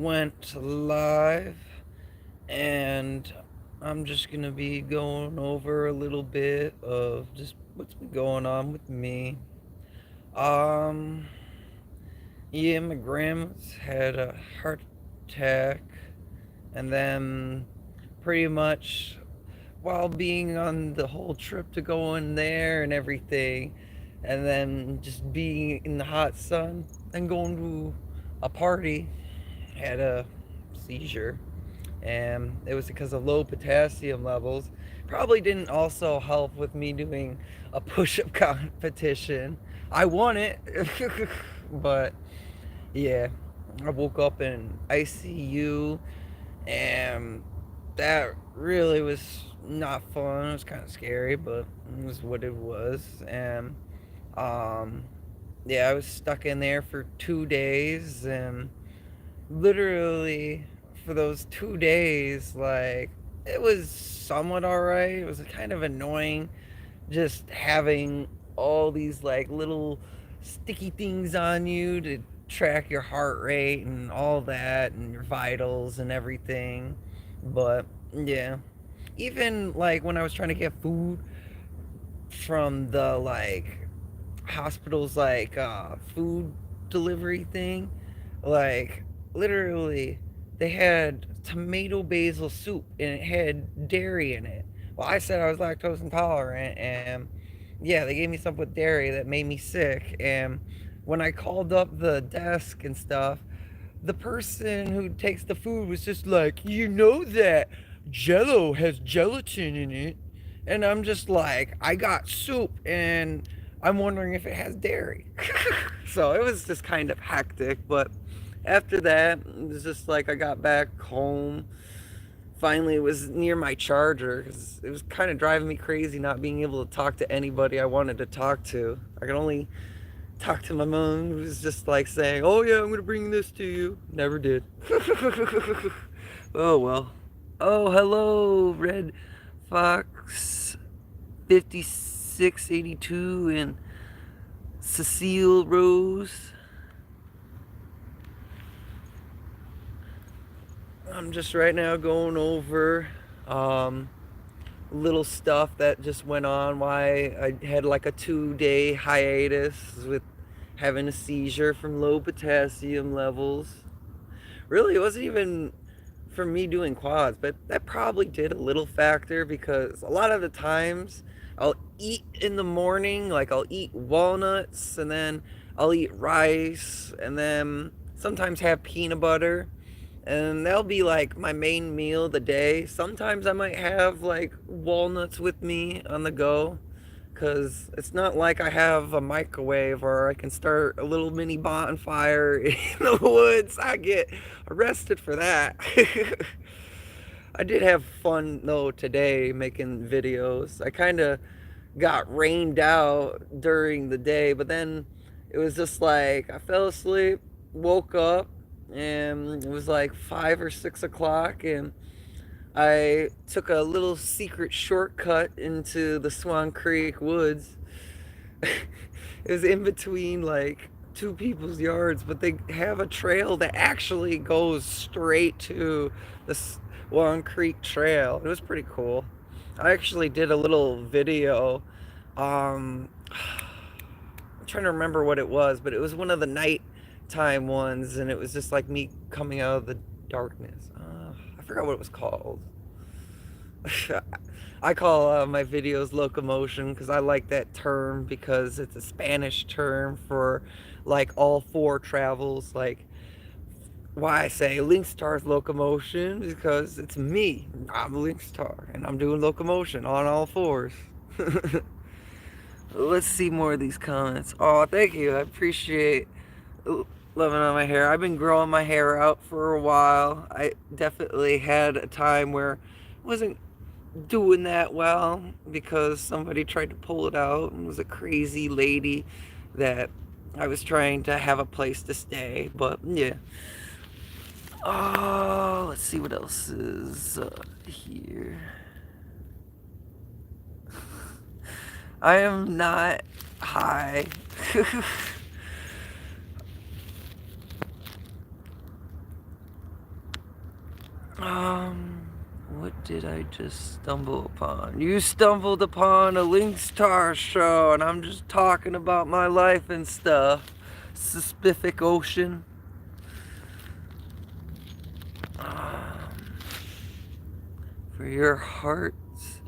went live, and I'm just gonna be going over a little bit of just what's been going on with me. Um, yeah, my grandma's had a heart attack, and then pretty much while being on the whole trip to go in there and everything, and then just being in the hot sun and going to a party, had a seizure, and it was because of low potassium levels. Probably didn't also help with me doing a push-up competition. I won it, but yeah, I woke up in ICU, and that really was not fun. It was kind of scary, but it was what it was. And um, yeah, I was stuck in there for 2 days, and literally for those 2 days, like, it was somewhat alright. It was kind of annoying just having all these like little sticky things on you to track your heart rate and all that and your vitals and everything. But yeah, even like when I was trying to get food from the like hospital's like food delivery thing, like, literally they had tomato basil soup and it had dairy in it. Well, I said I was lactose intolerant, and yeah, they gave me stuff with dairy that made me sick. And when I called up the desk and stuff, the person who takes the food was just like, you know that jello has gelatin in it. And I'm just like, I got soup and I'm wondering if it has dairy. So it was just kind of hectic. But after that, it was just like I got back home. Finally, it was near my charger because it was kind of driving me crazy not being able to talk to anybody I wanted to talk to. I could only talk to my mom, who was just like saying, "Oh yeah, I'm gonna bring this to you." Never did. Oh well. Oh, hello, Red Fox 5682 and Cecile Rose. I'm just right now going over little stuff that just went on, why I had like a 2 day hiatus with having a seizure from low potassium levels. Really, it wasn't even for me doing quads, but that probably did a little factor because a lot of the times I'll eat in the morning, like I'll eat walnuts and then I'll eat rice and then sometimes have peanut butter, and that'll be like my main meal of the day. Sometimes I might have like walnuts with me on the go because it's not like I have a microwave or I can start a little mini bonfire in the woods. I get arrested for that. I did have fun though today making videos. I kind of got rained out during the day, but then it was just like I fell asleep, woke up, and it was like 5 or 6 o'clock, and I took a little secret shortcut into the Swan Creek woods. It was in between like two people's yards, but they have a trail that actually goes straight to the Swan Creek Trail. It was pretty cool. I actually did a little video. I'm trying to remember what it was, but it was one of the nighttime ones, and it was just like me coming out of the darkness. I forgot what it was called. I call my videos locomotion because I like that term because it's a Spanish term for like all four travels. Like, why I say Elynxtra's locomotion because it's me. I'm Elynxtra and I'm doing locomotion on all fours. Let's see more of these comments. Oh, thank you. I appreciate loving on my hair. I've been growing my hair out for a while. I definitely had a time where I wasn't doing that well because somebody tried to pull it out and was a crazy lady that I was trying to have a place to stay. But yeah. Oh, let's see what else is here. I am not high. What did I just stumble upon? You stumbled upon a Elynxtra show, and I'm just talking about my life and stuff. Pacific Ocean. For your hearts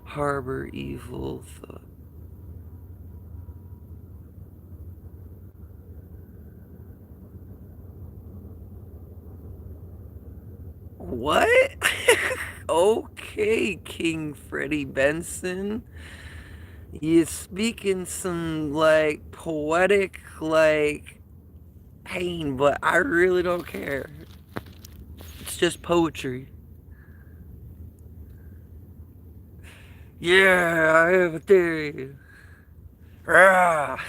harbor evil thoughts. What? Okay, King Freddie Benson. You speaking some, like, poetic, like, pain, but I really don't care. It's just poetry. Yeah, I have a theory. Ah.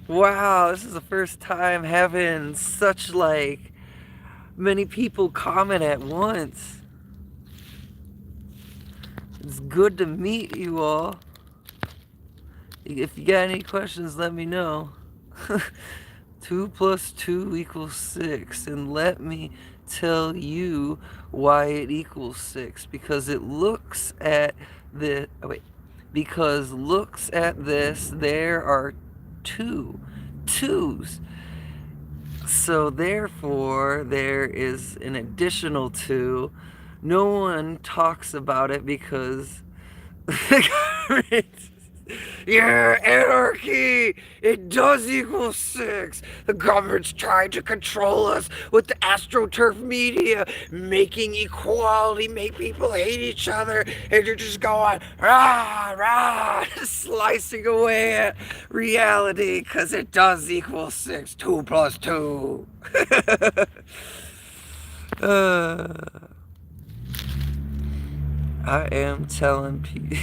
Wow, this is the first time having such, like, many people comment at once. It's good to meet you all. If you got any questions, let me know. 2 plus 2 equals 6, and let me tell you why it equals 6. Because it looks at the... Oh, wait. Because looks at this, there are 2 2's. So therefore, there is an additional 2. No one talks about it because... Yeah, anarchy! It does equal 6! The government's trying to control us with the AstroTurf media, making equality, make people hate each other, and you're just going, rah, rah, slicing away at reality, because it does equal 6. 2 plus 2. I am telling people...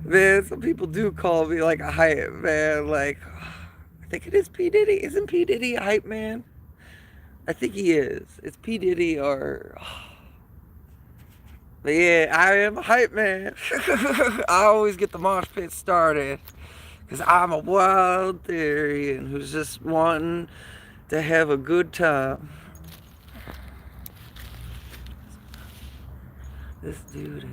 Man, some people do call me like a hype man. Like, I think it is P. Diddy. Isn't P. Diddy a hype man? I think he is. It's P. Diddy or... But yeah, I am a hype man. I always get the mosh pit started. Because I'm a wild therian who's just wanting to have a good time. This dude is...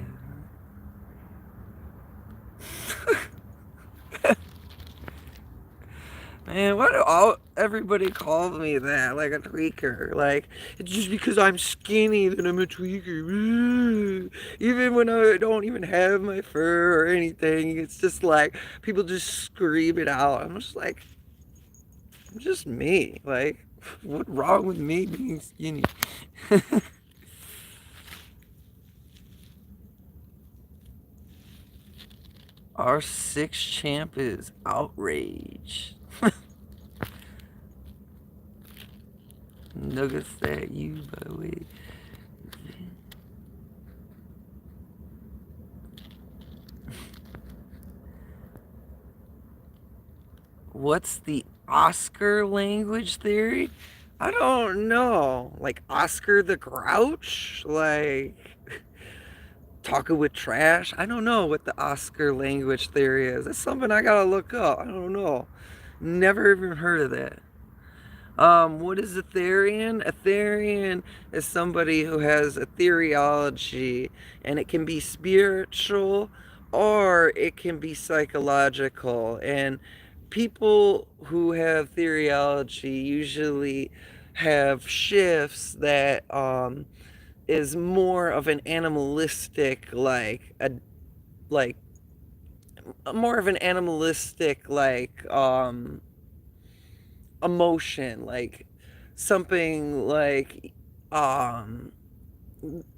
Man, why do everybody call me that? Like a tweaker. Like, it's just because I'm skinny that I'm a tweaker. Even when I don't even have my fur or anything, it's just like, people just scream it out. I'm just like, I'm just me. Like, what's wrong with me being skinny? Our 6th champ is outrage. Nuggets at you, by the way. What's the Oscar language theory? I don't know. Like Oscar the Grouch? Like talking with trash? I don't know what the Oscar language theory is. That's something I gotta look up. I don't know. Never even heard of that. What is a therian? A therian is somebody who has a theriology, and it can be spiritual or it can be psychological. And people who have theriology usually have shifts that is more of an animalistic, more of an animalistic, emotion, like something like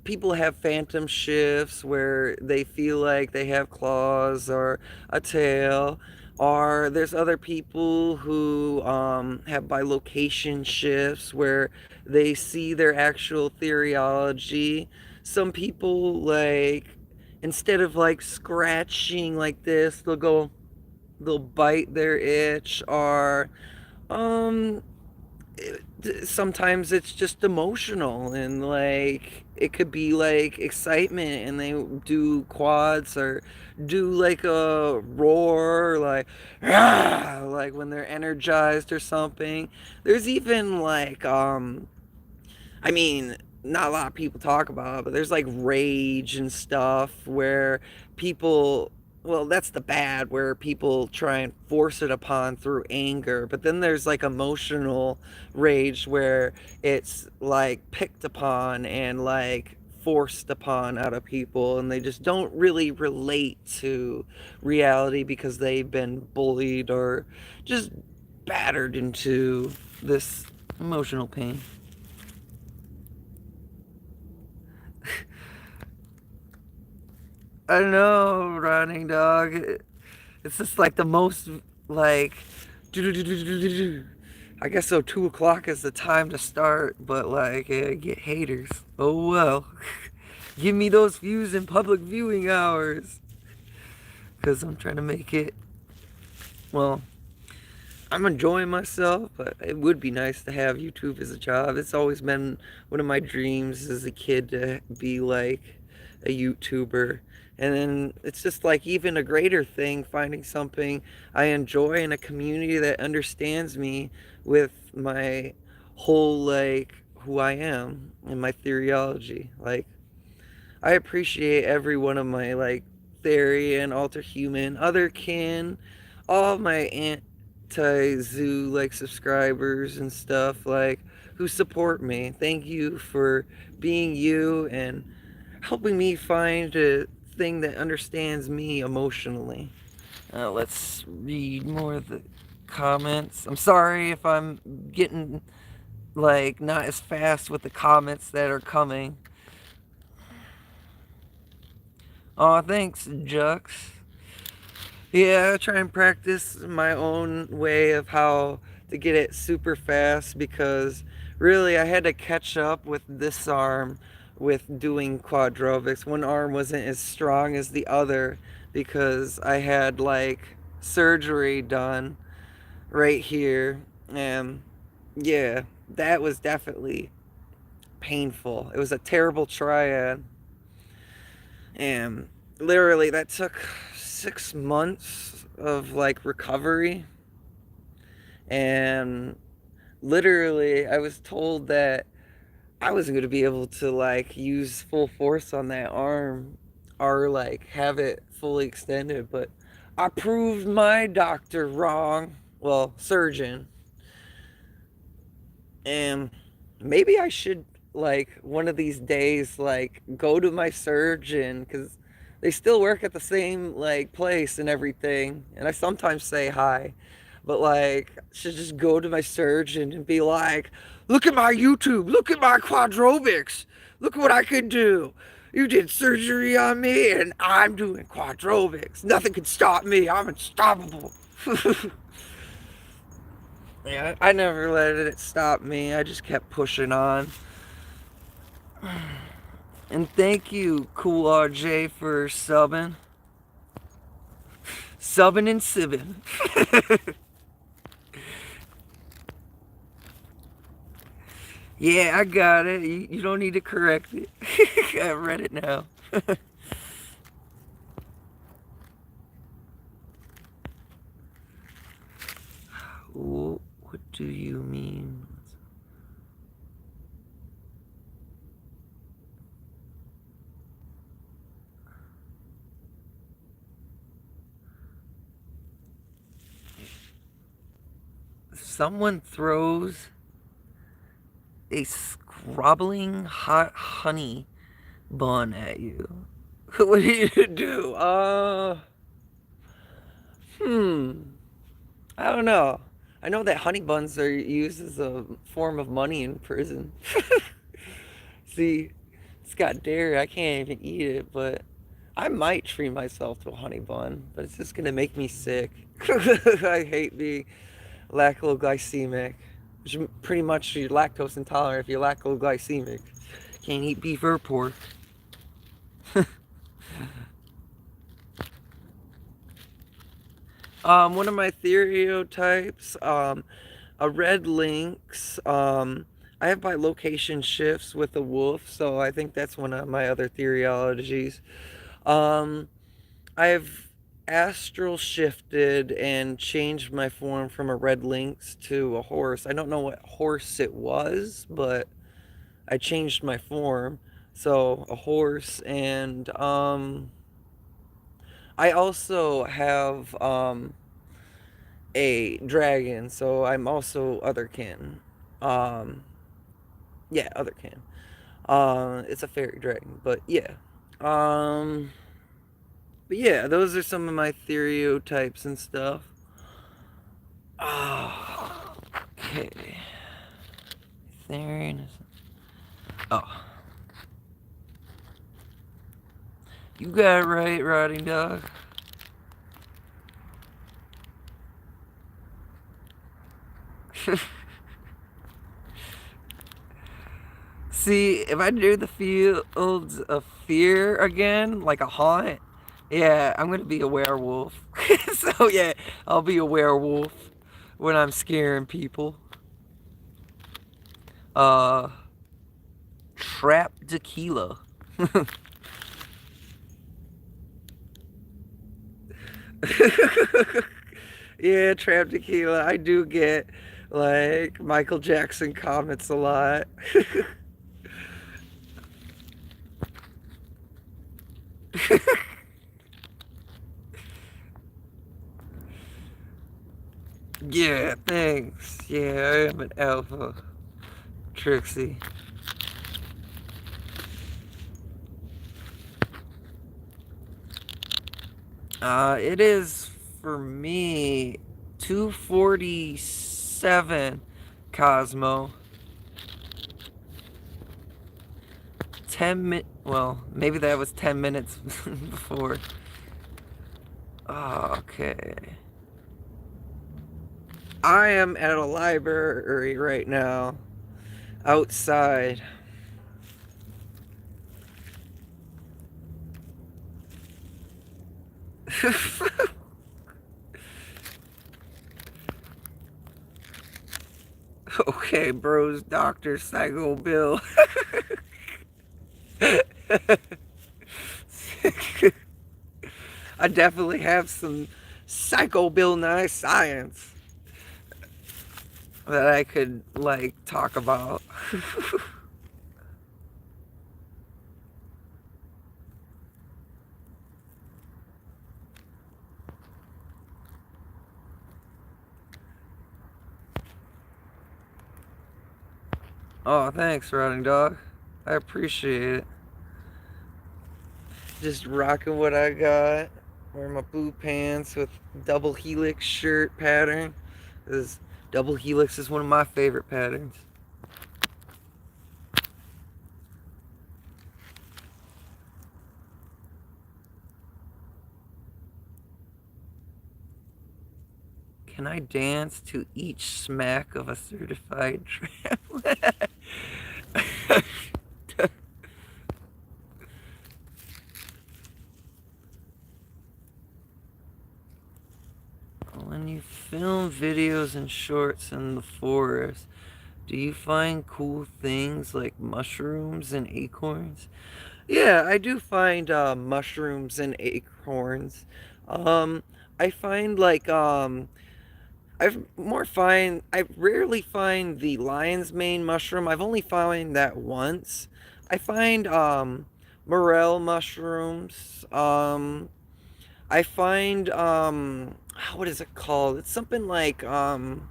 people have phantom shifts where they feel like they have claws or a tail, or there's other people who have bilocation shifts where they see their actual theriology. Some people, like, instead of like scratching like this, they'll bite their itch, or sometimes it's just emotional, and like it could be like excitement and they do quads or do like a roar, like "Ah," like when they're energized or something. There's even like I mean, not a lot of people talk about it, but there's like rage and stuff where people, well, that's the bad, where people try and force it upon through anger. But then there's like emotional rage where it's like picked upon and like forced upon out of people, and they just don't really relate to reality because they've been bullied or just battered into this emotional pain. I know, running dog. It's just like the most like. I guess so. 2 o'clock is the time to start, but like, yeah, get haters. Oh well. Give me those views in public viewing hours, cause I'm trying to make it. Well, I'm enjoying myself, but it would be nice to have YouTube as a job. It's always been one of my dreams as a kid to be like a YouTuber. And then it's just like even a greater thing finding something I enjoy in a community that understands me with my whole like who I am and my theology. Like I appreciate every one of my like Therian, Alter Human, Other Kin, all of my anti-zoo like subscribers and stuff like who support me. Thank you for being you and helping me find a thing that understands me emotionally. Let's read more of the comments. I'm sorry if I'm getting like not as fast with the comments that are coming. Aw, thanks, Jux. Yeah, I try and practice my own way of how to get it super fast because really I had to catch up with this arm with doing quadrobics. One arm wasn't as strong as the other because I had like surgery done right here. And yeah, that was definitely painful. It was a terrible triad. And literally that took 6 months of like recovery. And literally I was told that I wasn't going to be able to like use full force on that arm or like have it fully extended, but I proved my doctor wrong. Well, surgeon. And maybe I should like one of these days like go to my surgeon because they still work at the same like place and everything, and I sometimes say hi, but like I should just go to my surgeon and be like, look at my YouTube, look at my quadrobics, look what I can do. You did surgery on me and I'm doing quadrobics, nothing can stop me, I'm unstoppable. Yeah, I never let it stop me. I just kept pushing on. And thank you, Cool RJ, for subbing. Subbing and sibbing. Yeah, I got it. You don't need to correct it. I read it now. What do you mean? Someone throws a scrobbling hot honey bun at you. What do you do? I don't know. I know that honey buns are used as a form of money in prison. See, it's got dairy. I can't even eat it, but I might treat myself to a honey bun, but it's just gonna make me sick. I hate being lactoglycemic, which pretty much you're lactose intolerant if you're lactoglycemic. Can't eat beef or pork. One of my stereotypes, a red lynx. I have my location shifts with a wolf, so I think that's one of my other theoryologies. Um, I've astral shifted and changed my form from a red lynx to a horse. I don't know what horse it was, but I changed my form. So a horse, and I also have a dragon, so I'm also otherkin. Um yeah, otherkin. It's a fairy dragon, but yeah. Um but yeah, those are some of my stereotypes and stuff. Oh, okay. Therian. Oh, you got it right, Rotting Dog. See, if I do the fields of fear again, like a haunt, yeah, I'm gonna be a werewolf. So yeah, I'll be a werewolf when I'm scaring people. Uh, Trap tequila. Yeah, trap tequila. I do get like Michael Jackson comments a lot. Yeah, thanks. Yeah, I am an alpha, Trixie. It is for me 2:47 Cosmo. well, maybe that was 10 minutes before. Oh, okay. I am at a library right now, outside. Okay, bros, Dr. Psycho Bill. I definitely have some Psycho Bill Nye science that I could, like, talk about. Oh, thanks, Rotting Dog. I appreciate it. Just rocking what I got. Wearing my blue pants with double helix shirt pattern. This double helix is one of my favorite patterns. Can I dance to each smack of a certified traveler? When you film videos and shorts in the forest, do you find cool things like mushrooms and acorns? Yeah, I do find mushrooms and acorns. Um, I find like I rarely find the lion's mane mushroom. I've only found that once. I find morel mushrooms. I find what is it called? It's something like um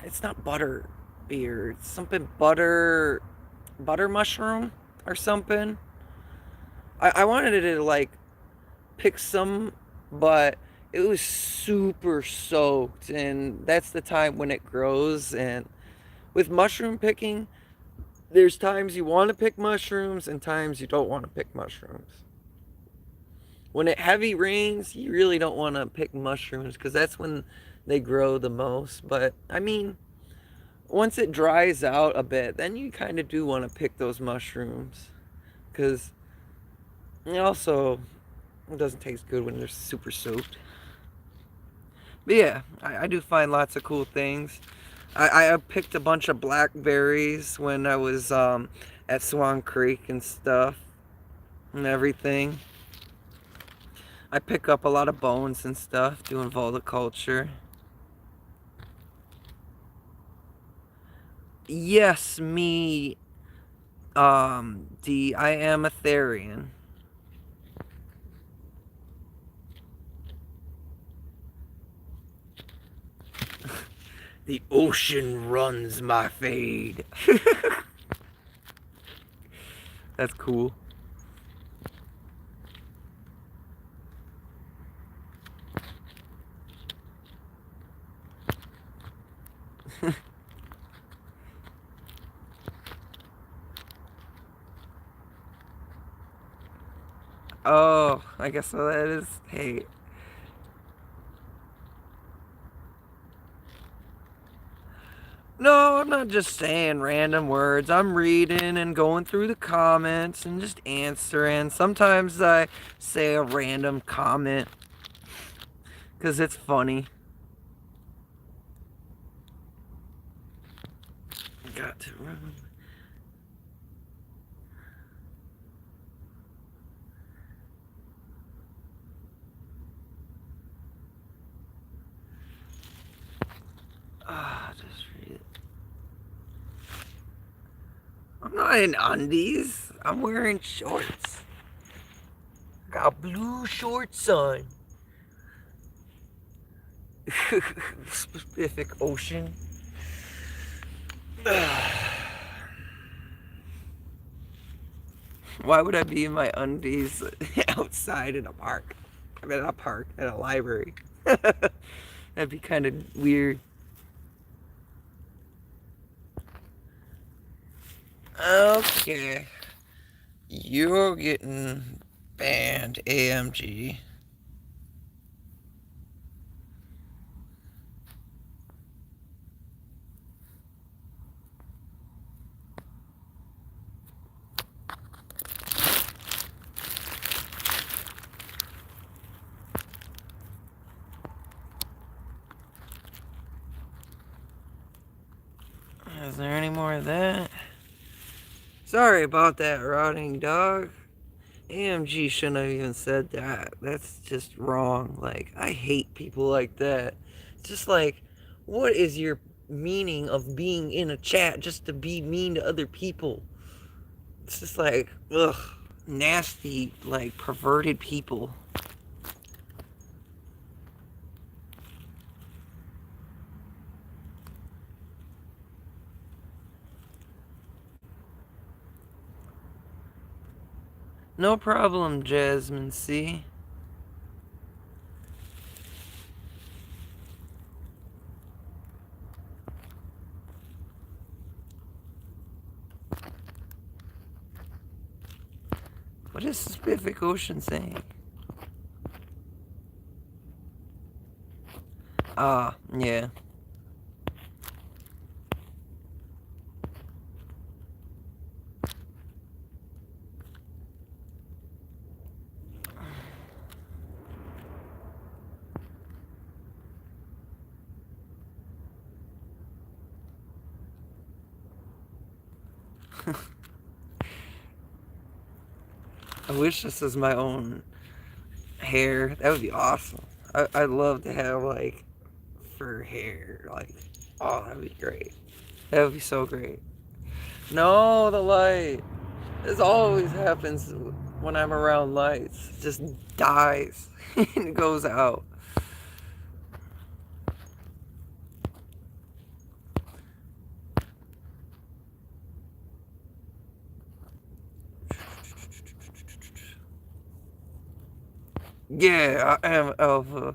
it's not butter beer. It's something butter mushroom or something. I wanted to like pick some, but it was super soaked, and that's the time when it grows. And with mushroom picking, there's times you want to pick mushrooms and times you don't want to pick mushrooms. When it heavy rains, you really don't want to pick mushrooms because that's when they grow the most. But I mean, once it dries out a bit, then you kind of do want to pick those mushrooms because it also doesn't taste good when they're super soaked. But yeah, I do find lots of cool things. I picked a bunch of blackberries when I was at Swan Creek and stuff and everything. I pick up a lot of bones and stuff doing viticulture. Yes, me, I am a therian. The ocean runs my fade. That's cool. Oh, I guess so that is. Hey. No, I'm not just saying random words. I'm reading and going through the comments and just answering. Sometimes I say a random comment because it's funny. Got to run. Just read it. I'm not in undies. I'm wearing shorts. Got blue shorts on. Pacific Ocean. Why would I be in my undies outside in a park? I'm in a park, at a library. That'd be kind of weird. Okay. You're getting banned, AMG. Is there any more of that? Sorry about that, rotting dog. AMG shouldn't have even said that. That's just wrong. Like, I hate people like that. It's just like, what is your meaning of being in a chat just to be mean to other people? It's just like, ugh, nasty, like, perverted people. No problem, Jasmine C. What is the Pacific Ocean saying? Ah, yeah. I wish this was my own hair. That would be awesome. I'd love to have, like, fur hair. Like, oh, that'd be great. That would be so great. No, the light. This always happens when I'm around lights. It just dies and it goes out. Yeah, I am alpha.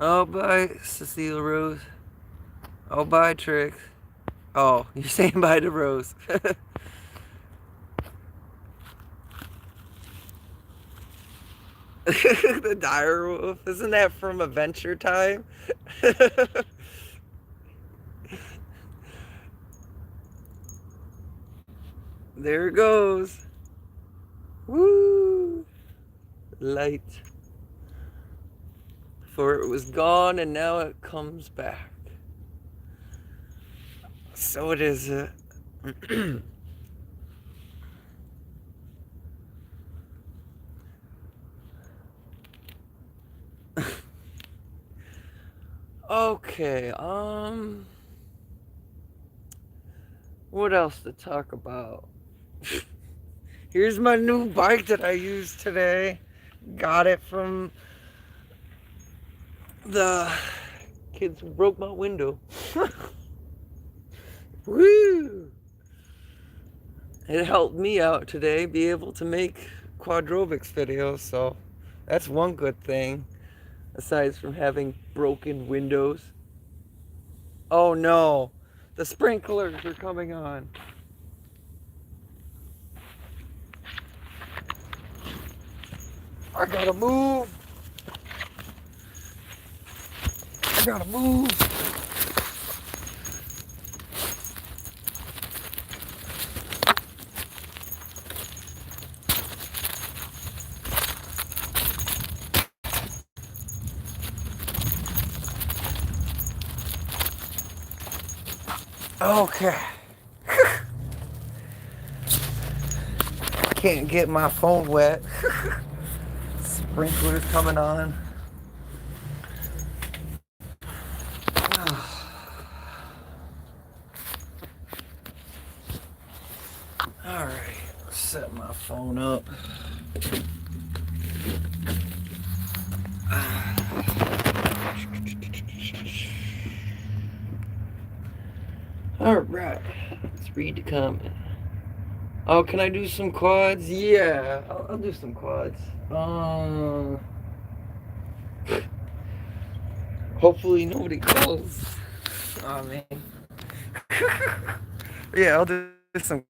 Oh, bye, Cecile Rose. Oh, bye, Trix. Oh, you're saying bye to Rose. The dire wolf. Isn't that from Adventure Time? There it goes. Woo! Light. For it was gone and now it comes back. So it is it. Okay, what else to talk about? Here's my new bike that I used today. Got it from the kids who broke my window. Woo! It helped me out today be able to make Quadrobics videos, so that's one good thing, aside from having broken windows. Oh no, the sprinklers are coming on. I gotta move. I gotta move. Okay. Can't get my phone wet. Sprinklers coming on. Alright, set my phone up. Alright, let's read the comment. Oh, can I do some quads? Yeah, I'll do some quads. Hopefully nobody calls. Oh man. Yeah, I'll do some.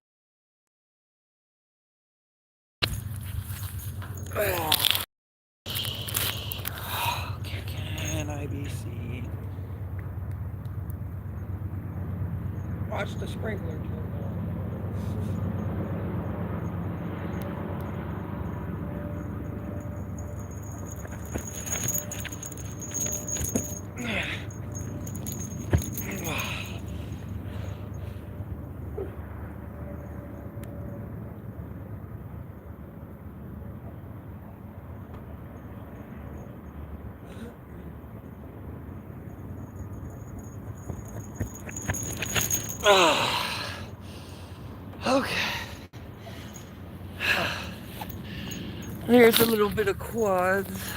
Can I be seen? Watch the sprinkler turn Okay. Here's a little bit of quads.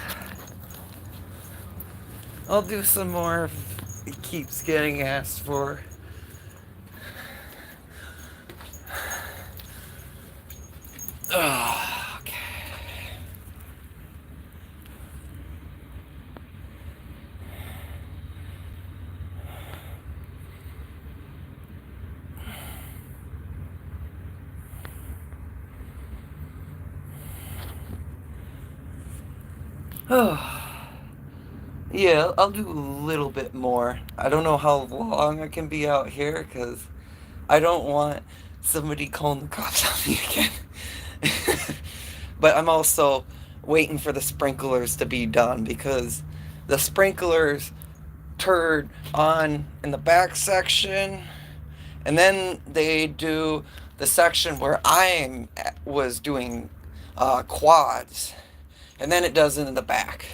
I'll do some more if it keeps getting asked for. Okay. Oh. Yeah, I'll do a little bit more. I don't know how long I can be out here because I don't want somebody calling the cops on me again. But I'm also waiting for the sprinklers to be done because the sprinklers turn on in the back section and then they do the section where I was doing quads and then it does it in the back.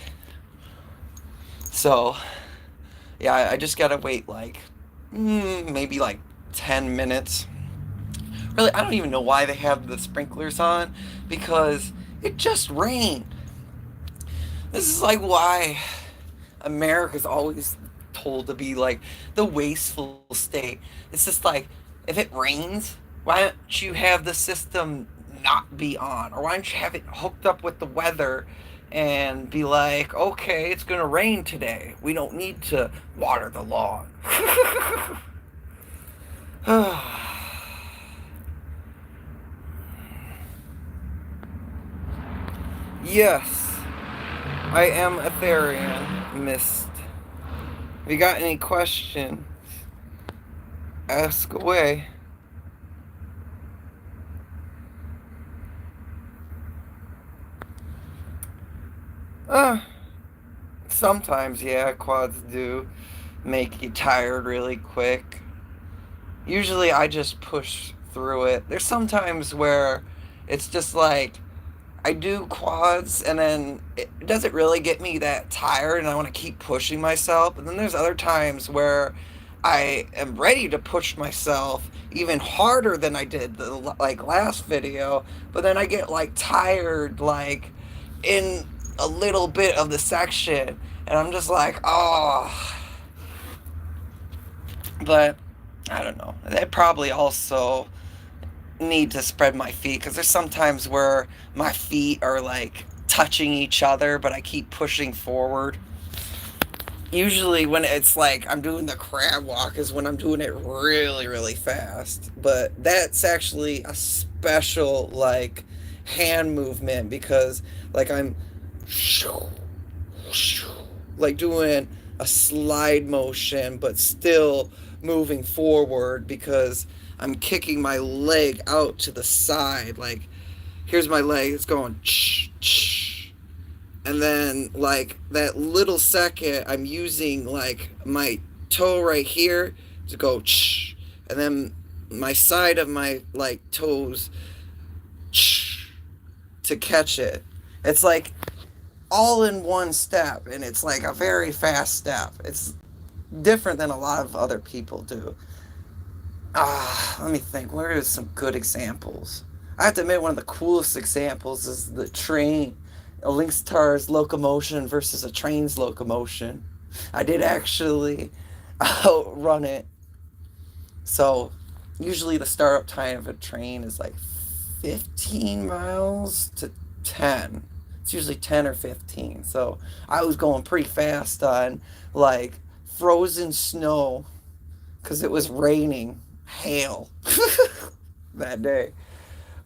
So, yeah, I just gotta wait like maybe like 10 minutes. Really, I don't even know why they have the sprinklers on because it just rained. This is like why America's always told to be like the wasteful state. It's just like if it rains, why don't you have the system not be on? Or why don't you have it hooked up with the weather and be like, okay, it's gonna rain today. We don't need to water the lawn. Yes. I am a Therian, Mist. If you got any questions, ask away. Uh, Sometimes, yeah, quads do make you tired really quick. Usually I just push through it. There's sometimes where it's just like I do quads and then it doesn't really get me that tired and I want to keep pushing myself. And then there's other times where I am ready to push myself even harder than I did the like last video, but then I get like tired like in a little bit of the section and I'm just like, "Oh, but I don't know. I probably also need to spread my feet because there's sometimes where my feet are like touching each other, but I keep pushing forward. Usually, when it's like I'm doing the crab walk, is when I'm doing it really, really fast. But that's actually a special like hand movement because like I'm like doing a slide motion, but still moving forward because I'm kicking my leg out to the side. Like, here's my leg, it's going, and then, like, that little second, I'm using, like, my toe right here to go, and then my side of my, like, toes to catch it. It's like all in one step, and it's like a very fast step. It's different than a lot of other people do. Let me think. What are some good examples? I have to admit, one of the coolest examples is the train, a Elynxtra's locomotion versus a train's locomotion. I did actually outrun it. So, usually the startup time of a train is like 15 miles to 10. It's usually 10 or 15. So, I was going pretty fast on like frozen snow because it was raining hail that day.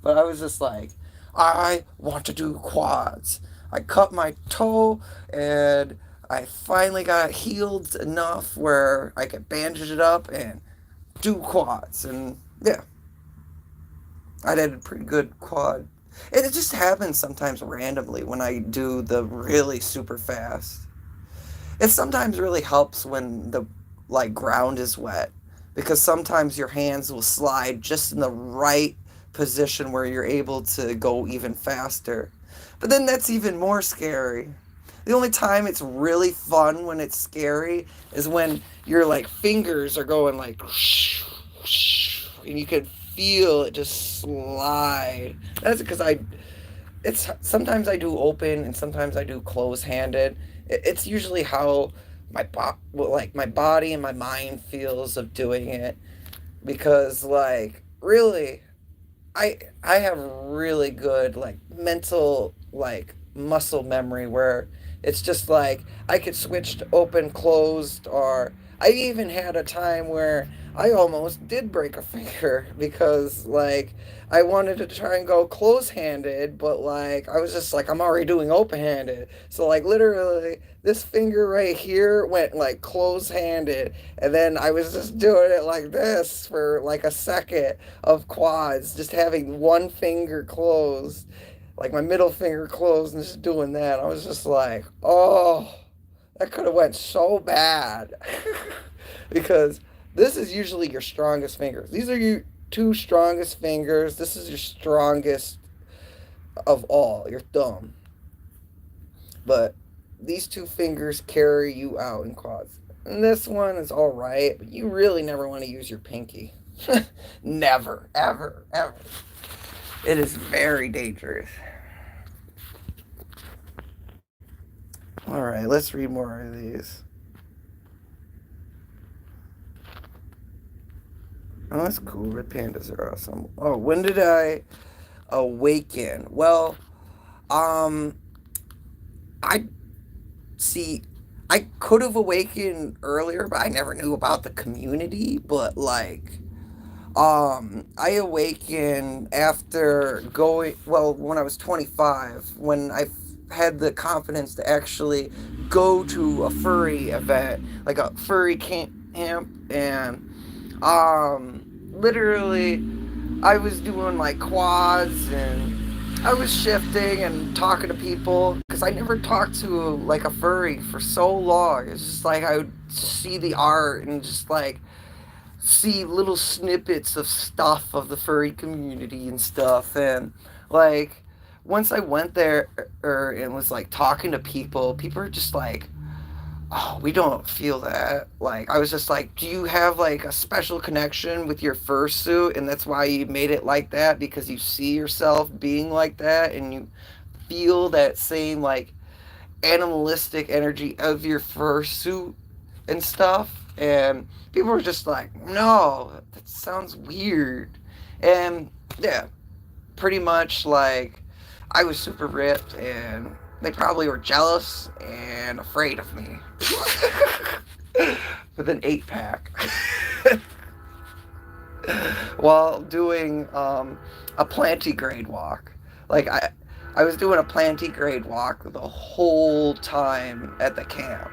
But I was just like, I want to do quads. I cut my toe and I finally got healed enough where I could bandage it up and do quads. And yeah, I did a pretty good quad. It just happens sometimes randomly when I do the really super fast. It sometimes really helps when the like ground is wet because sometimes your hands will slide just in the right position where you're able to go even faster. But then that's even more scary. The only time it's really fun when it's scary is when your like fingers are going like and you can feel it just slide. That's because it's sometimes I do open and sometimes I do close-handed. It's usually how like my body and my mind feels of doing it because like really I have really good like mental like muscle memory where it's just like I could switch to open closed or I even had a time where I almost did break a finger because like I wanted to try and go close-handed but like I was just like I'm already doing open-handed. So like literally this finger right here went like close-handed and then I was just doing it like this for like a second of quads, just having one finger closed, like my middle finger closed, and just doing that. I was just like, oh, that could have went so bad, because this is usually your strongest fingers. These are your two strongest fingers. This is your strongest of all, your thumb. But these two fingers carry you out in quads. And this one is all right, but you really never want to use your pinky. Never, ever, ever. It is very dangerous. All right, let's read more of these. Oh, that's cool. Red pandas are awesome. Oh, when did I awaken? Well, um, I see. I could have awakened earlier, but I never knew about the community. But like, I awakened after going. Well, when I was 25, when I had the confidence to actually go to a furry event, like a furry camp, and literally I was doing like quads and I was shifting and talking to people because I never talked to like a furry for so long. It's just like I would see the art and just like see little snippets of stuff of the furry community and stuff. And like once I went there and was like talking to people, people are just like, oh, we don't feel that. Like, I was just like, do you have like a special connection with your fursuit? And that's why you made it like that because you see yourself being like that and you feel that same like animalistic energy of your fursuit and stuff. And people were just like, no, that sounds weird. And yeah, pretty much like I was super ripped and they probably were jealous and afraid of me. With an 8 pack. While doing a plantigrade walk. Like I was doing a plantigrade walk the whole time at the camp,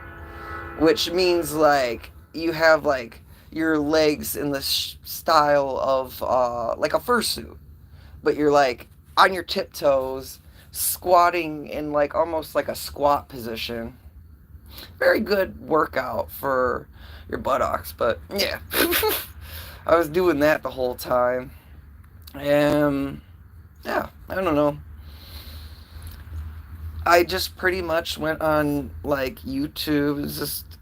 which means like you have like your legs in the style of like a fursuit, but you're like on your tiptoes, squatting in like almost like a squat position. Very good workout for your buttocks, but yeah. I was doing that the whole time. And yeah, I don't know. I just pretty much went on like YouTube, just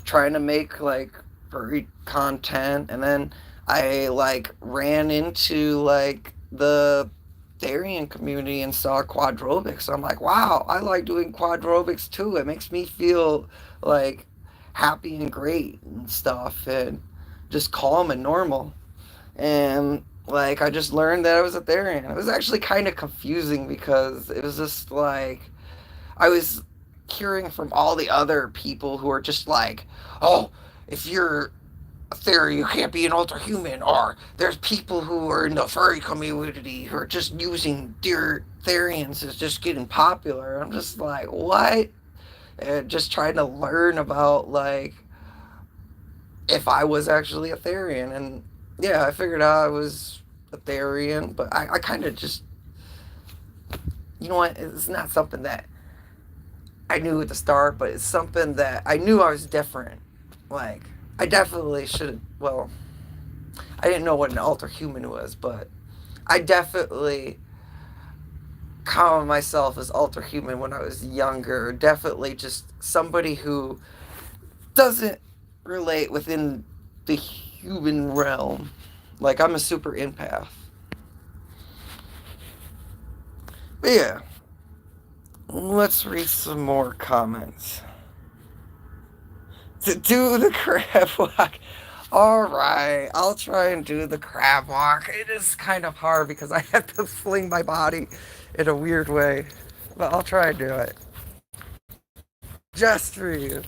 trying to make like furry content, and then I like ran into like the Therian community and saw Quadrobics. So I'm like, wow, I like doing Quadrobics too. It makes me feel like happy and great and stuff and just calm and normal. And like I just learned that I was a Therian. It was actually kind of confusing because it was just like I was hearing from all the other people who are just like, oh, if you're a theory, you can't be an ultra human, or there's people who are in the furry community who are just using deer therians as just getting popular. I'm just like, what? And just trying to learn about like if I was actually a therian. And yeah, I figured out I was a therian, but I kind of just, you know what, it's not something that I knew at the start, but it's something that I knew I was different. Like, I definitely should, well, I didn't know what an ultra human was, but I definitely counted myself as ultra human when I was younger. Definitely just somebody who doesn't relate within the human realm. Like, I'm a super empath. But yeah, let's read some more comments. To do the crab walk. Alright, I'll try and do the crab walk. It is kind of hard because I have to fling my body in a weird way. But I'll try and do it. Just for you.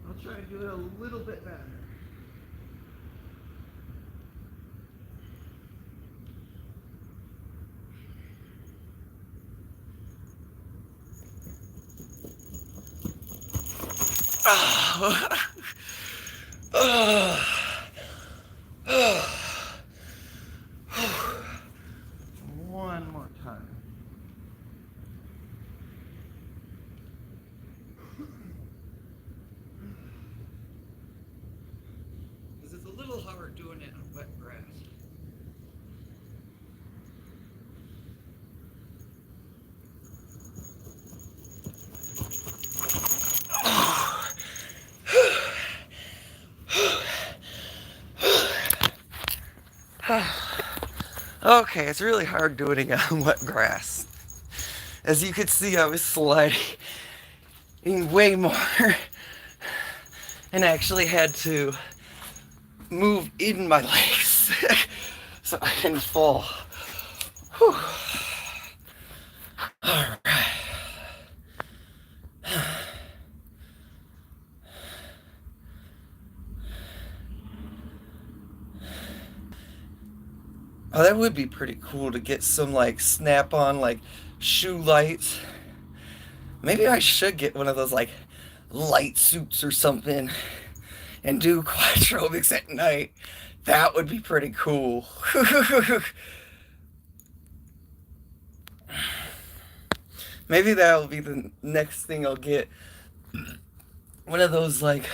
I'll try and do it a little bit better. One more time. Because it's a little hard doing it on wet grass. Okay, it's really hard doing it on wet grass. As you could see, I was sliding way more and actually had to move in my legs so I didn't fall. Whew. Alright. Oh, that would be pretty cool to get some like snap-on like shoe lights. Maybe I should get one of those like light suits or something and do quadrobics at night. That would be pretty cool. Maybe that'll be the next thing I'll get. One of those like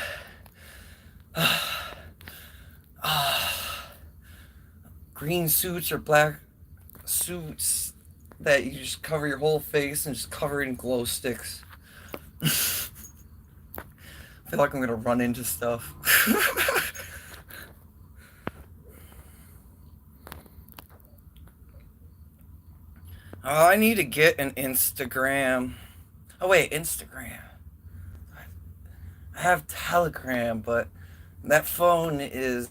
green suits or black suits that you just cover your whole face and just cover it in glow sticks. I feel like I'm gonna run into stuff. Oh, I need to get an Instagram. Oh wait, Instagram. I have Telegram, but that phone is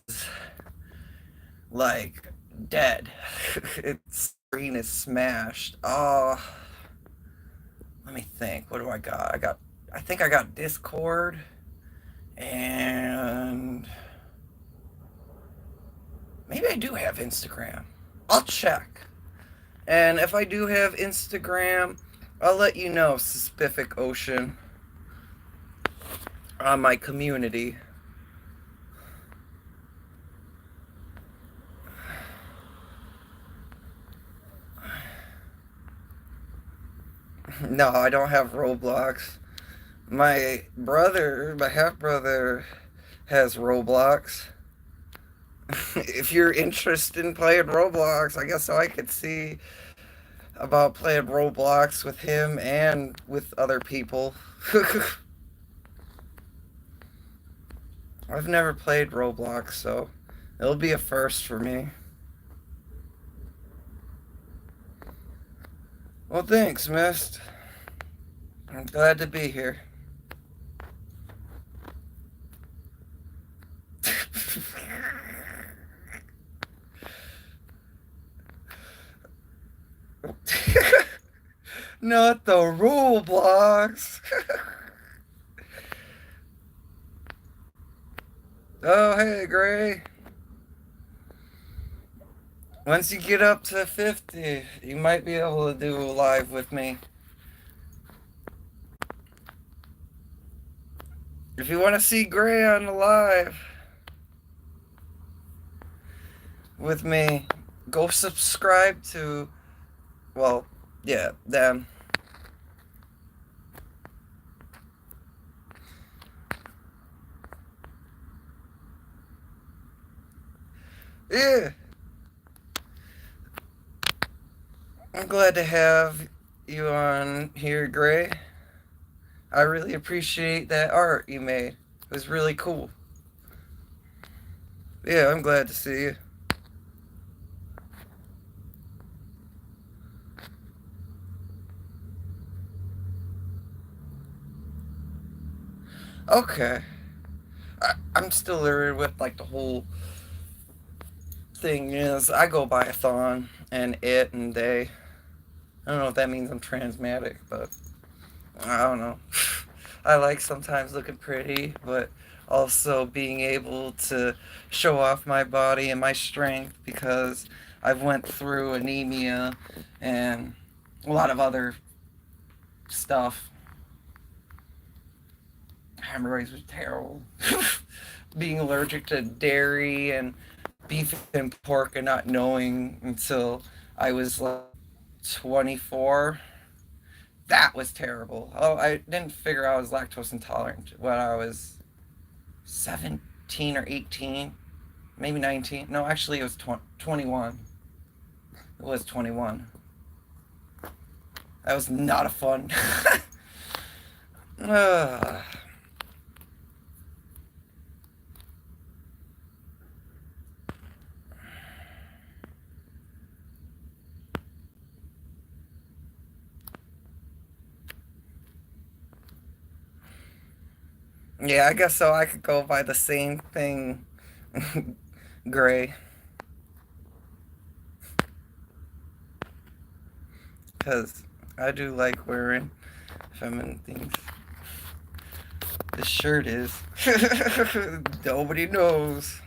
like dead. Its screen is smashed. Oh, let me think. What do I got? I think I got Discord and maybe I do have Instagram. I'll check. And if I do have Instagram, I'll let you know, Pacific Ocean, on my community. No, I don't have Roblox. My brother, my half brother, has Roblox. If you're interested in playing Roblox, I guess I could see about playing Roblox with him and with other people. I've never played Roblox, so it'll be a first for me. Well, thanks, Mist. I'm glad to be here. Not the rule blocks. Oh, hey, Gray. Once you get up to 50, you might be able to do a live with me. If you want to see Gray on the live with me, go subscribe to, well, yeah, them. Yeah. I'm glad to have you on here, Gray. I really appreciate that art you made. It was really cool. Yeah, I'm glad to see you. Okay. I'm still learning with like the whole thing is I go by a thon and it and they. I don't know if that means I'm transmatic, but I don't know. I like sometimes looking pretty, but also being able to show off my body and my strength because I've went through anemia and a lot of other stuff. Hemorrhoids was terrible. Being allergic to dairy and beef and pork and not knowing until I was like 24. That was terrible. Oh, I didn't figure I was lactose intolerant when I was 17 or 18, maybe 19. No, actually, it was 21. It was 21. That was not a fun. Yeah, I guess so. I could go by the same thing, gray, because I do like wearing feminine things. This shirt is. Nobody knows.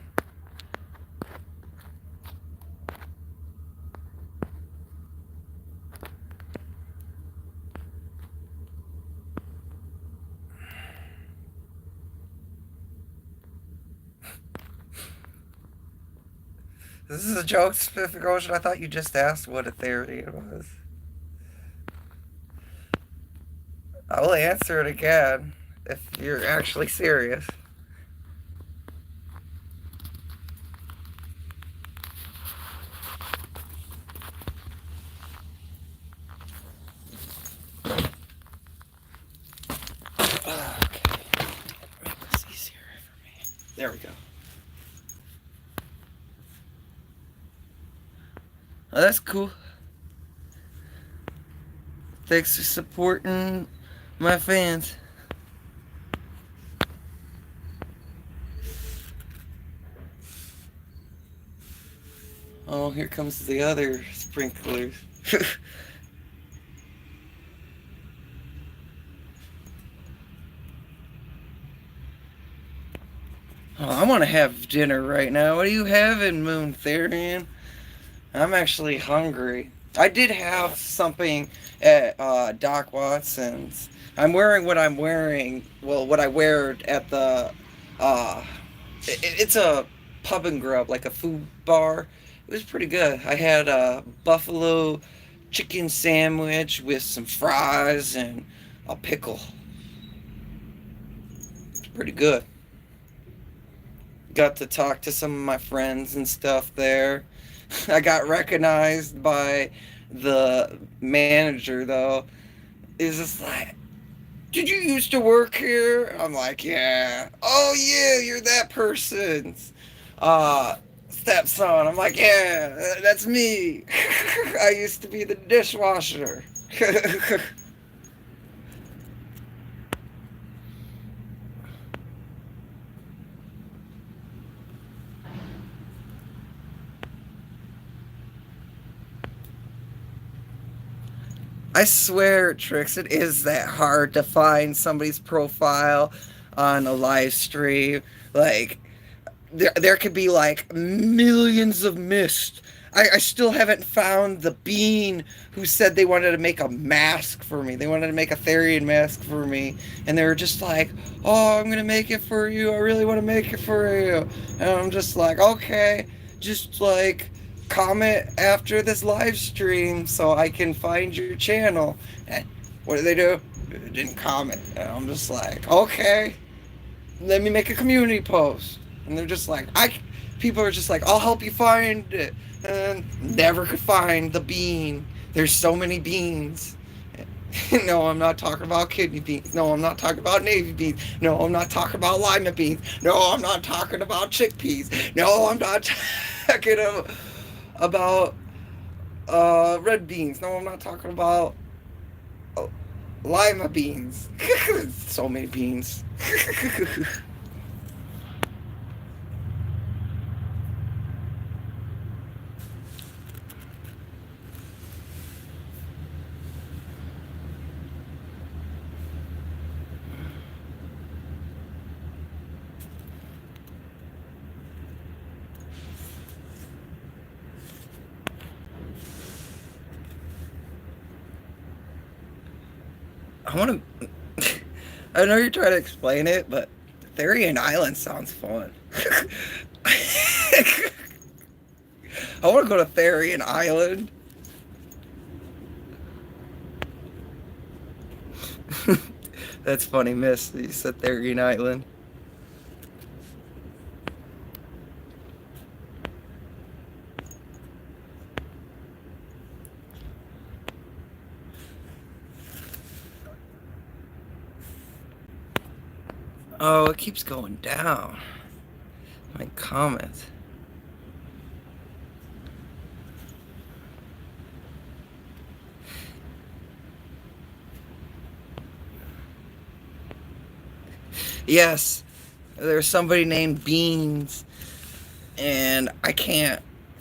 This is a joke, Pacific Ocean. I thought you just asked what a theory was. I will answer it again if you're actually serious. Okay. Make this easier for me. There we go. Oh, that's cool. Thanks for supporting my fans. Oh, here comes the other sprinklers. Oh, I want to have dinner right now. What are you having, Moon Therian? I'm actually hungry. I did have something at Doc Watson's. I'm wearing what I'm wearing. Well, what I wear at the. Uh, it's a pub and grub, like a food bar. It was pretty good. I had a buffalo chicken sandwich with some fries and a pickle. It's pretty good. Got to talk to some of my friends and stuff there. I got recognized by the manager though. Is just like, did you used to work here? I'm like, yeah. Oh yeah, you're that person's stepson. I'm like, yeah, that's me. I used to be the dishwasher. I swear, Trix, it is that hard to find somebody's profile on a live stream. Like, there could be like millions of missed. I still haven't found the bean who said they wanted to make a mask for me. They wanted to make a Therian mask for me. And they were just like, oh, I'm going to make it for you. I really want to make it for you. And I'm just like, okay, just like comment after this live stream so I can find your channel. And what do? They didn't comment. And I'm just like, okay, let me make a community post. And they're just like, people are just like, I'll help you find it. And never could find the bean. There's so many beans. No, I'm not talking about kidney beans. No, I'm not talking about navy beans. No, I'm not talking about lima beans. No, I'm not talking about chickpeas. No, I'm not talking about red beans. No, I'm not talking about uh, lima beans. So many beans. I want to. I know you're trying to explain it, but Therian Island sounds fun. I want to go to Therian Island. That's funny, Miss. You said Therian Island. Oh, it keeps going down. My comments. Yes, there's somebody named Beans, and I can't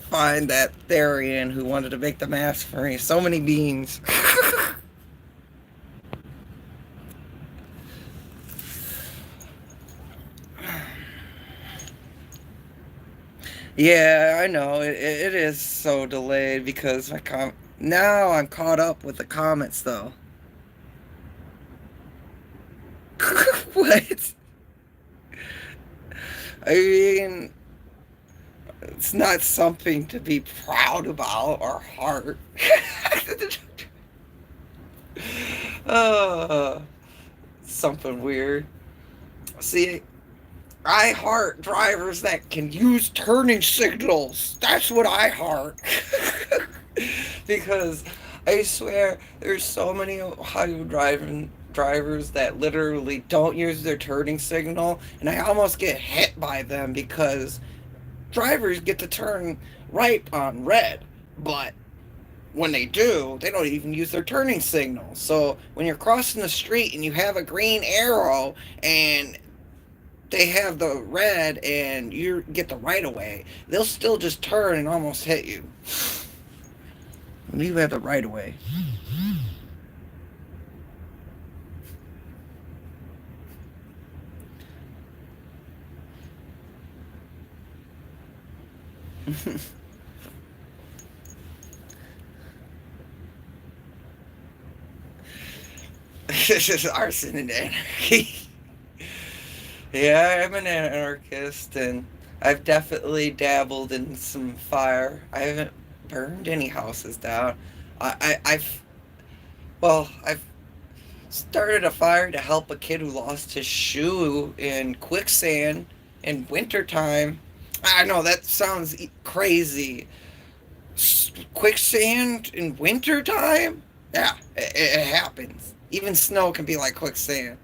find that Therian who wanted to make the mask for me. So many beans. Yeah, I know. It is so delayed because now I'm caught up with the comments though. What? I mean, it's not something to be proud about or heart. uh, Something weird. See, I heart drivers that can use turning signals. That's what I heart. Because I swear there's so many Ohio drivers that literally don't use their turning signal, and I almost get hit by them because drivers get to turn right on red, but when they do, they don't even use their turning signal. So when you're crossing the street and you have a green arrow and they have the red and you get the right of way, they'll still just turn and almost hit you. When you have the right of way. This is arson and anarchy. Yeah, I'm an anarchist, and I've definitely dabbled in some fire. I haven't burned any houses down. I've I've started a fire to help a kid who lost his shoe in quicksand in wintertime. I know that sounds crazy. Quicksand in wintertime? Yeah, it happens. Even snow can be like quicksand.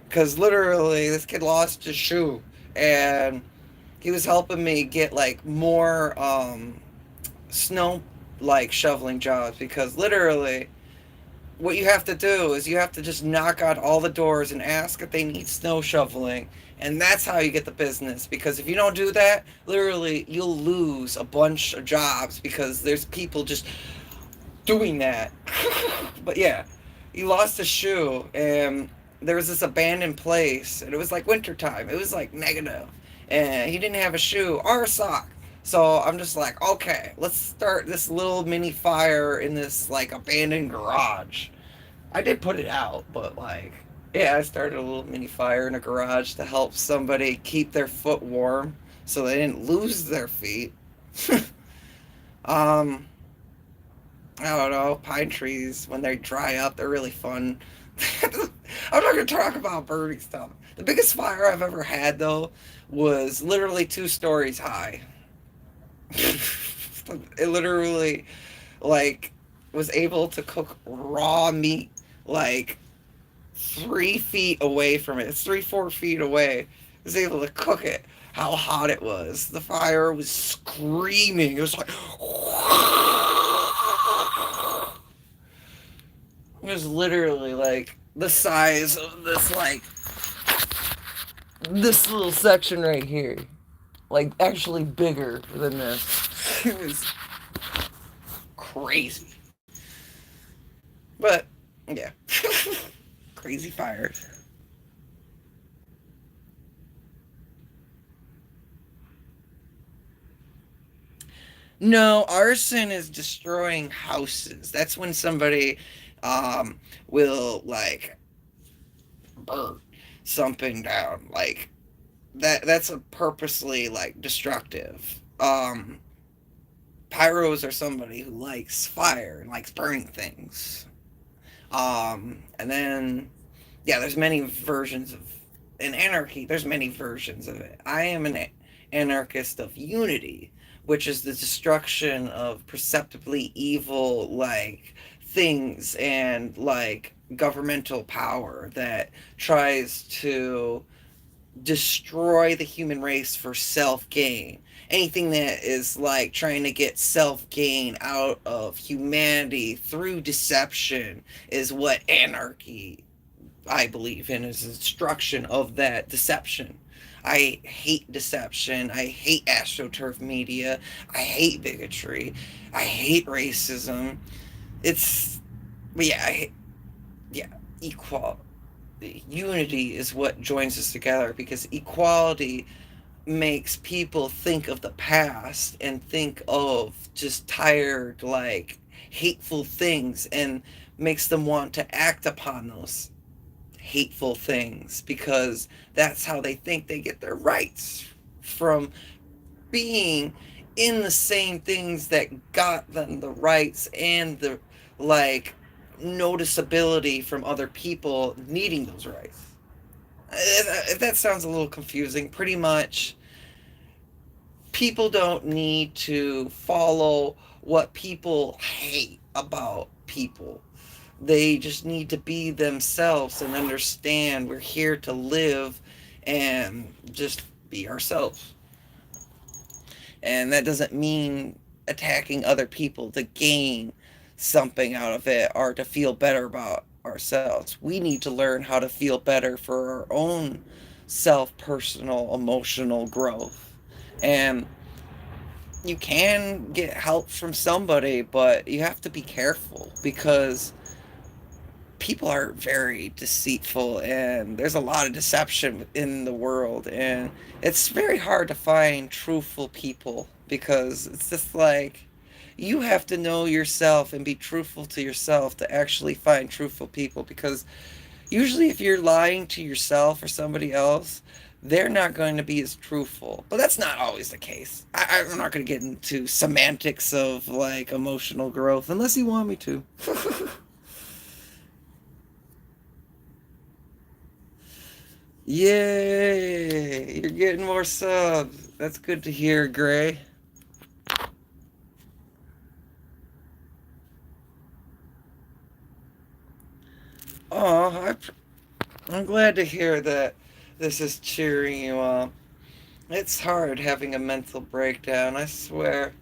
Because literally, this kid lost his shoe, and he was helping me get like more snow like shoveling jobs because literally what you have to do is you have to just knock on all the doors and ask if they need snow shoveling, and that's how you get the business. Because if you don't do that, literally you'll lose a bunch of jobs because there's people just doing that. But yeah, he lost a shoe, and there was this abandoned place, and it was like wintertime. It was like negative, and he didn't have a shoe or a sock. So I'm just like, okay, let's start this little mini fire in this like abandoned garage. I did put it out, but like, yeah, I started a little mini fire in a garage to help somebody keep their foot warm so they didn't lose their feet. um, I don't know, pine trees, when they dry up, they're really fun. I'm not going to talk about burning stuff. The biggest fire I've ever had, though, was literally 2 stories high. It literally, like, was able to cook raw meat, like, 3 feet away from it. It's 3, 4 feet away. I was able to cook it. How hot it was. The fire was screaming. It was like, it was literally like the size of this little section right here. Like actually bigger than this. It was crazy. But yeah. Crazy fires. No, arson is destroying houses. That's when somebody will like burn something down. Like that's a purposely like destructive. Pyros are somebody who likes fire and likes burning things. And then yeah, there's many versions of in anarchy. There's many versions of it. I am an anarchist of unity, which is the destruction of perceptibly evil like things and like governmental power that tries to destroy the human race for self gain. Anything that is like trying to get self gain out of humanity through deception is what anarchy I believe in is destruction of that deception. I hate deception. I hate astroturf media. I hate bigotry. I hate racism. It's, yeah, yeah, equal. Unity is what joins us together, because equality makes people think of the past and think of just tired, like, hateful things, and makes them want to act upon those hateful things, because that's how they think they get their rights, from being in the same things that got them the rights and the, like, noticeability from other people needing those rights. If that sounds a little confusing, pretty much people don't need to follow what people hate about people. They just need to be themselves and understand we're here to live and just be ourselves. And that doesn't mean attacking other people to gain something out of it or to feel better about ourselves. We need to learn how to feel better for our own self personal emotional growth. And you can get help from somebody, but you have to be careful, because people are very deceitful and there's a lot of deception in the world, and it's very hard to find truthful people, because it's just like you have to know yourself and be truthful to yourself to actually find truthful people, because usually if you're lying to yourself or somebody else, they're not going to be as truthful. But that's not always the case. I'm not going to get into semantics of like emotional growth unless you want me to. Yay! You're getting more subs. That's good to hear, Gray. Oh, I'm glad to hear that this is cheering you up. It's hard having a mental breakdown, I swear.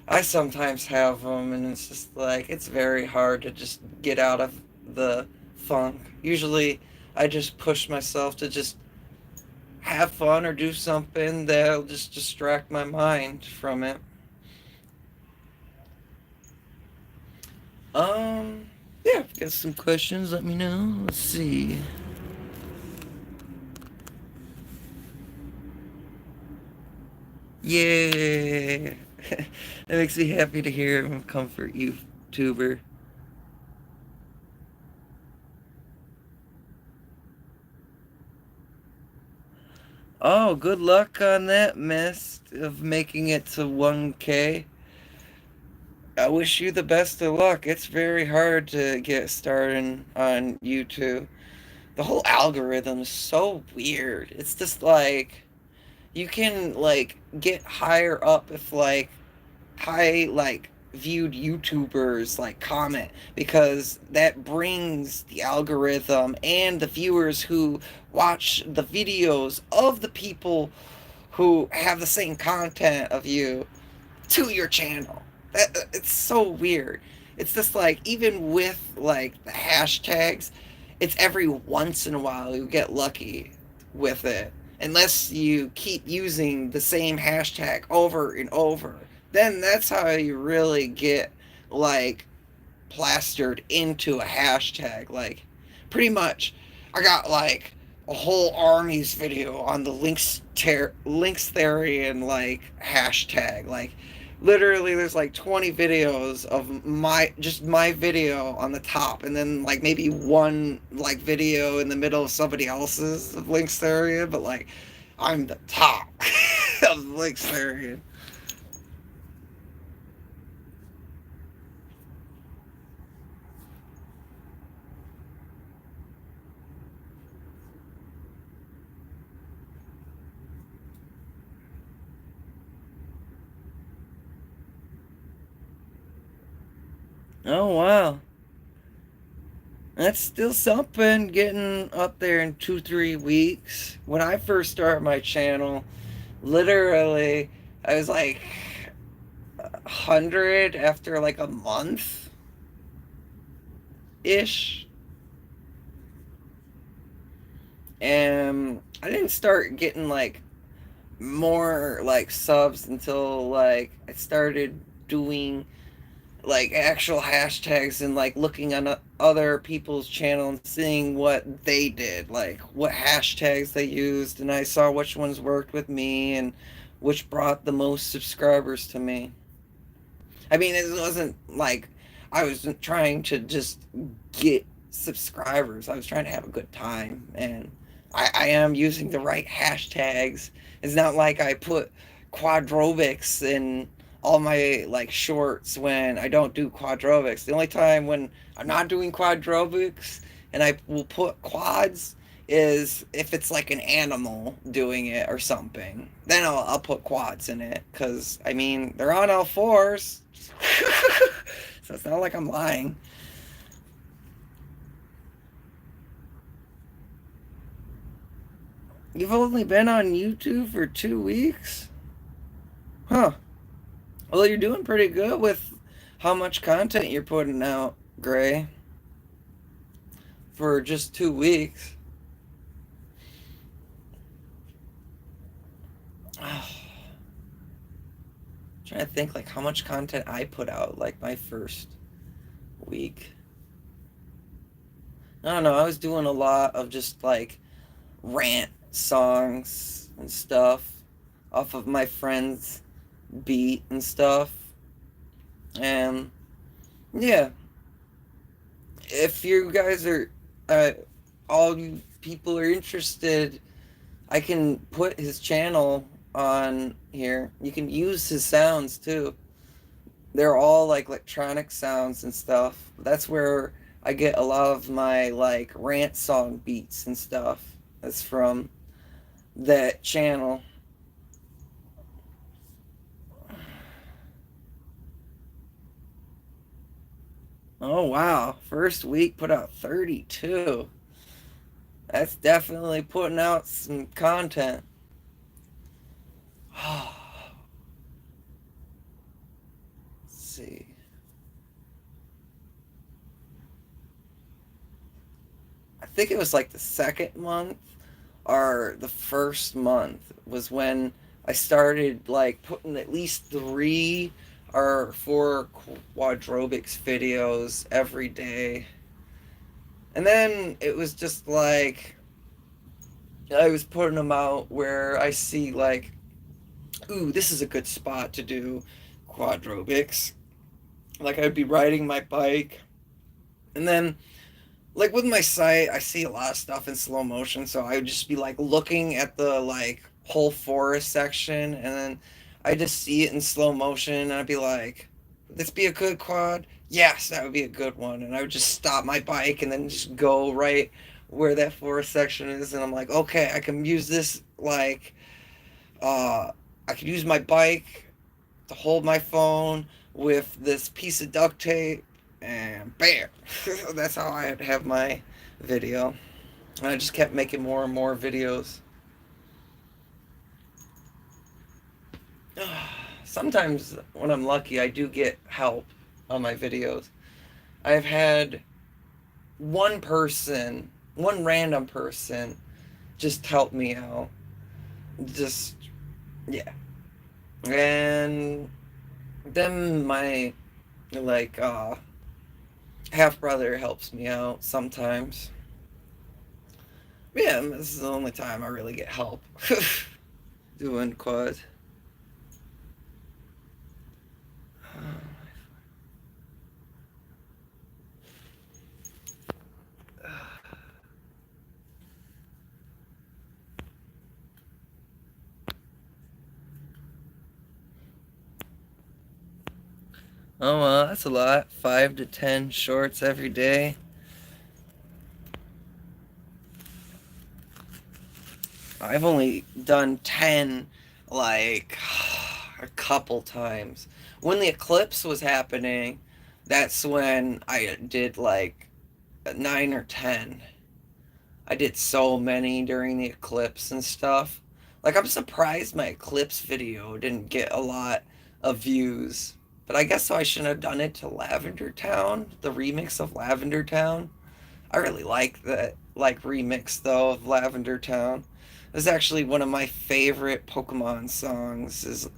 I sometimes have them, and it's just like, it's very hard to just get out of the funk. Usually, I just push myself to just have fun or do something that'll just distract my mind from it. Yeah, if you got some questions, let me know. Let's see. Yeah. It makes me happy to hear him comfort YouTuber. Oh, good luck on that, miss, of making it to 1K. I wish you the best of luck. It's very hard to get started on YouTube. The whole algorithm is so weird. It's just like you can like get higher up if like high like viewed YouTubers like comment, because that brings the algorithm and the viewers who watch the videos of the people who have the same content of you to your channel. It's so weird. It's just like, even with like the hashtags, it's every once in a while you get lucky with it. Unless you keep using the same hashtag over and over, then that's how you really get like plastered into a hashtag. Like, pretty much, I got like a whole army's video on the Lynxtherian like hashtag. Like, literally, there's like 20 videos of my video on the top, and then like maybe one like video in the middle of somebody else's of Lynxtherian, but like I'm the top of Lynxtherian. Oh wow. That's still something, getting up there in 2, 3 weeks. When I first started my channel, literally, I was like 100 after like a month ish. And I didn't start getting like more like subs until like I started doing like actual hashtags and like looking on other people's channel and seeing what they did, like what hashtags they used, and I saw which ones worked with me and which brought the most subscribers to me. I mean, it wasn't like I was trying to just get subscribers. I was trying to have a good time, and I am using the right hashtags. It's not like I put Quadrobics in all my like shorts when I don't do Quadrobics. The only time when I'm not doing Quadrobics and I will put quads is if it's like an animal doing it or something. Then I'll put quads in it because I mean they're on all fours. So it's not like I'm lying. You've only been on YouTube for 2 weeks? Huh. Well, you're doing pretty good with how much content you're putting out, Gray, for just 2 weeks. Oh, trying to think like how much content I put out like my first week. I don't know. I was doing a lot of just like rant songs and stuff off of my friend's beat and stuff. And yeah, if you guys are, all you people are interested, I can put his channel on here. You can use his sounds too. They're all like electronic sounds and stuff. That's where I get a lot of my like rant song beats and stuff. That's from that channel. Oh wow, first week put out 32. That's definitely putting out some content. Let's see. I think it was like the second month or the first month was when I started like putting at least 3 or 4 Quadrobics videos every day. And then it was just like I was putting them out where I see like, ooh, this is a good spot to do Quadrobics. Like I'd be riding my bike, and then like with my sight, I see a lot of stuff in slow motion, so I would just be like looking at the like whole forest section, and then I just see it in slow motion, and I'd be like, would this be a good quad? Yes, that would be a good one. And I would just stop my bike and then just go right where that forest section is, and I'm like, okay, I can use this like, I could use my bike to hold my phone with this piece of duct tape, and bam. That's how I have my video. And I just kept making more and more videos. Sometimes when I'm lucky, I do get help on my videos. I've had one person, one random person, just help me out. Just, yeah. And then my, like, half brother helps me out sometimes. Yeah, this is the only time I really get help doing quad. Oh, well, that's a lot. 5 to 10 shorts every day. I've only done 10, like, a couple times. When the eclipse was happening, that's when I did, like, 9 or 10. I did so many during the eclipse and stuff. Like, I'm surprised my eclipse video didn't get a lot of views. But I guess I shouldn't have done it to Lavender Town, the remix of Lavender Town. I really like that like remix though of Lavender Town. It's actually one of my favorite Pokemon songs. Is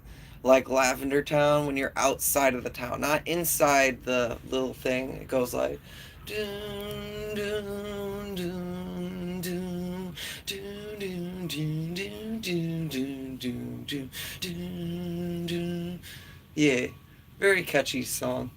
like Lavender Town when you're outside of the town, not inside the little thing. It goes like doon doon doon doon doon doon doon doon doon doon doon doon doon. Yeah, very catchy song.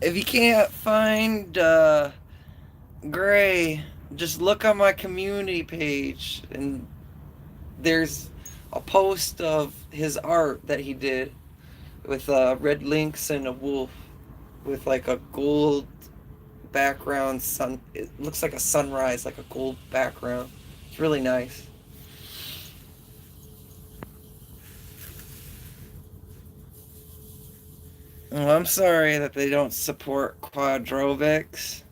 If you can't find Gray, just look on my community page, and there's a post of his art that he did with red lynx and a wolf with like a gold background. Sun. It looks like a sunrise, like a gold background. It's really nice. Oh, I'm sorry that they don't support Quadrobics.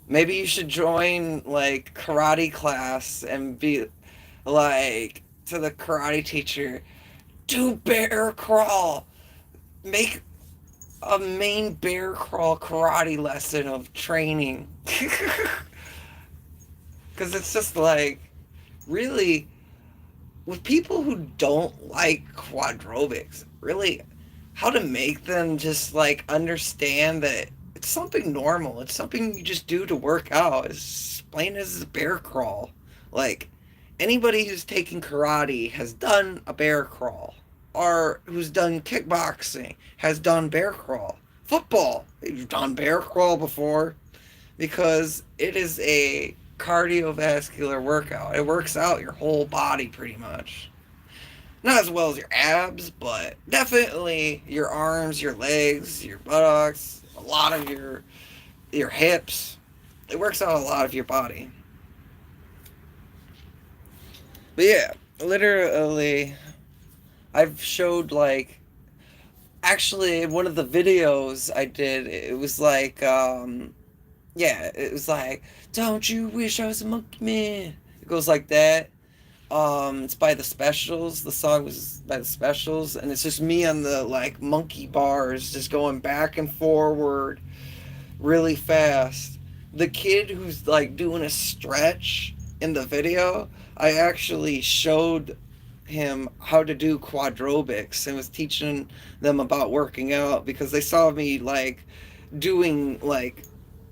Maybe you should join like karate class and be like to the karate teacher, do bear crawl. Make a main bear crawl karate lesson of training. Because it's just like, really, with people who don't like quadrobics, really, how to make them just like understand that it's something normal. It's something you just do to work out. It's plain as a bear crawl. Like, anybody who's taken karate has done a bear crawl, or who's done kickboxing has done bear crawl. Football, you've done bear crawl before, because it is a cardiovascular workout. It works out your whole body pretty much. Not as well as your abs, but definitely your arms, your legs, your buttocks, a lot of your hips. It works out a lot of your body. But yeah, literally, I've showed like, actually one of the videos I did, it was like yeah, it was like, don't you wish I was a monkey man? It goes like that. It's by the Specials. The song was by the Specials, and it's just me on the like monkey bars, just going back and forward really fast. The kid who's like doing a stretch in the video, I actually showed him how to do quadrobics and was teaching them about working out, because they saw me like doing like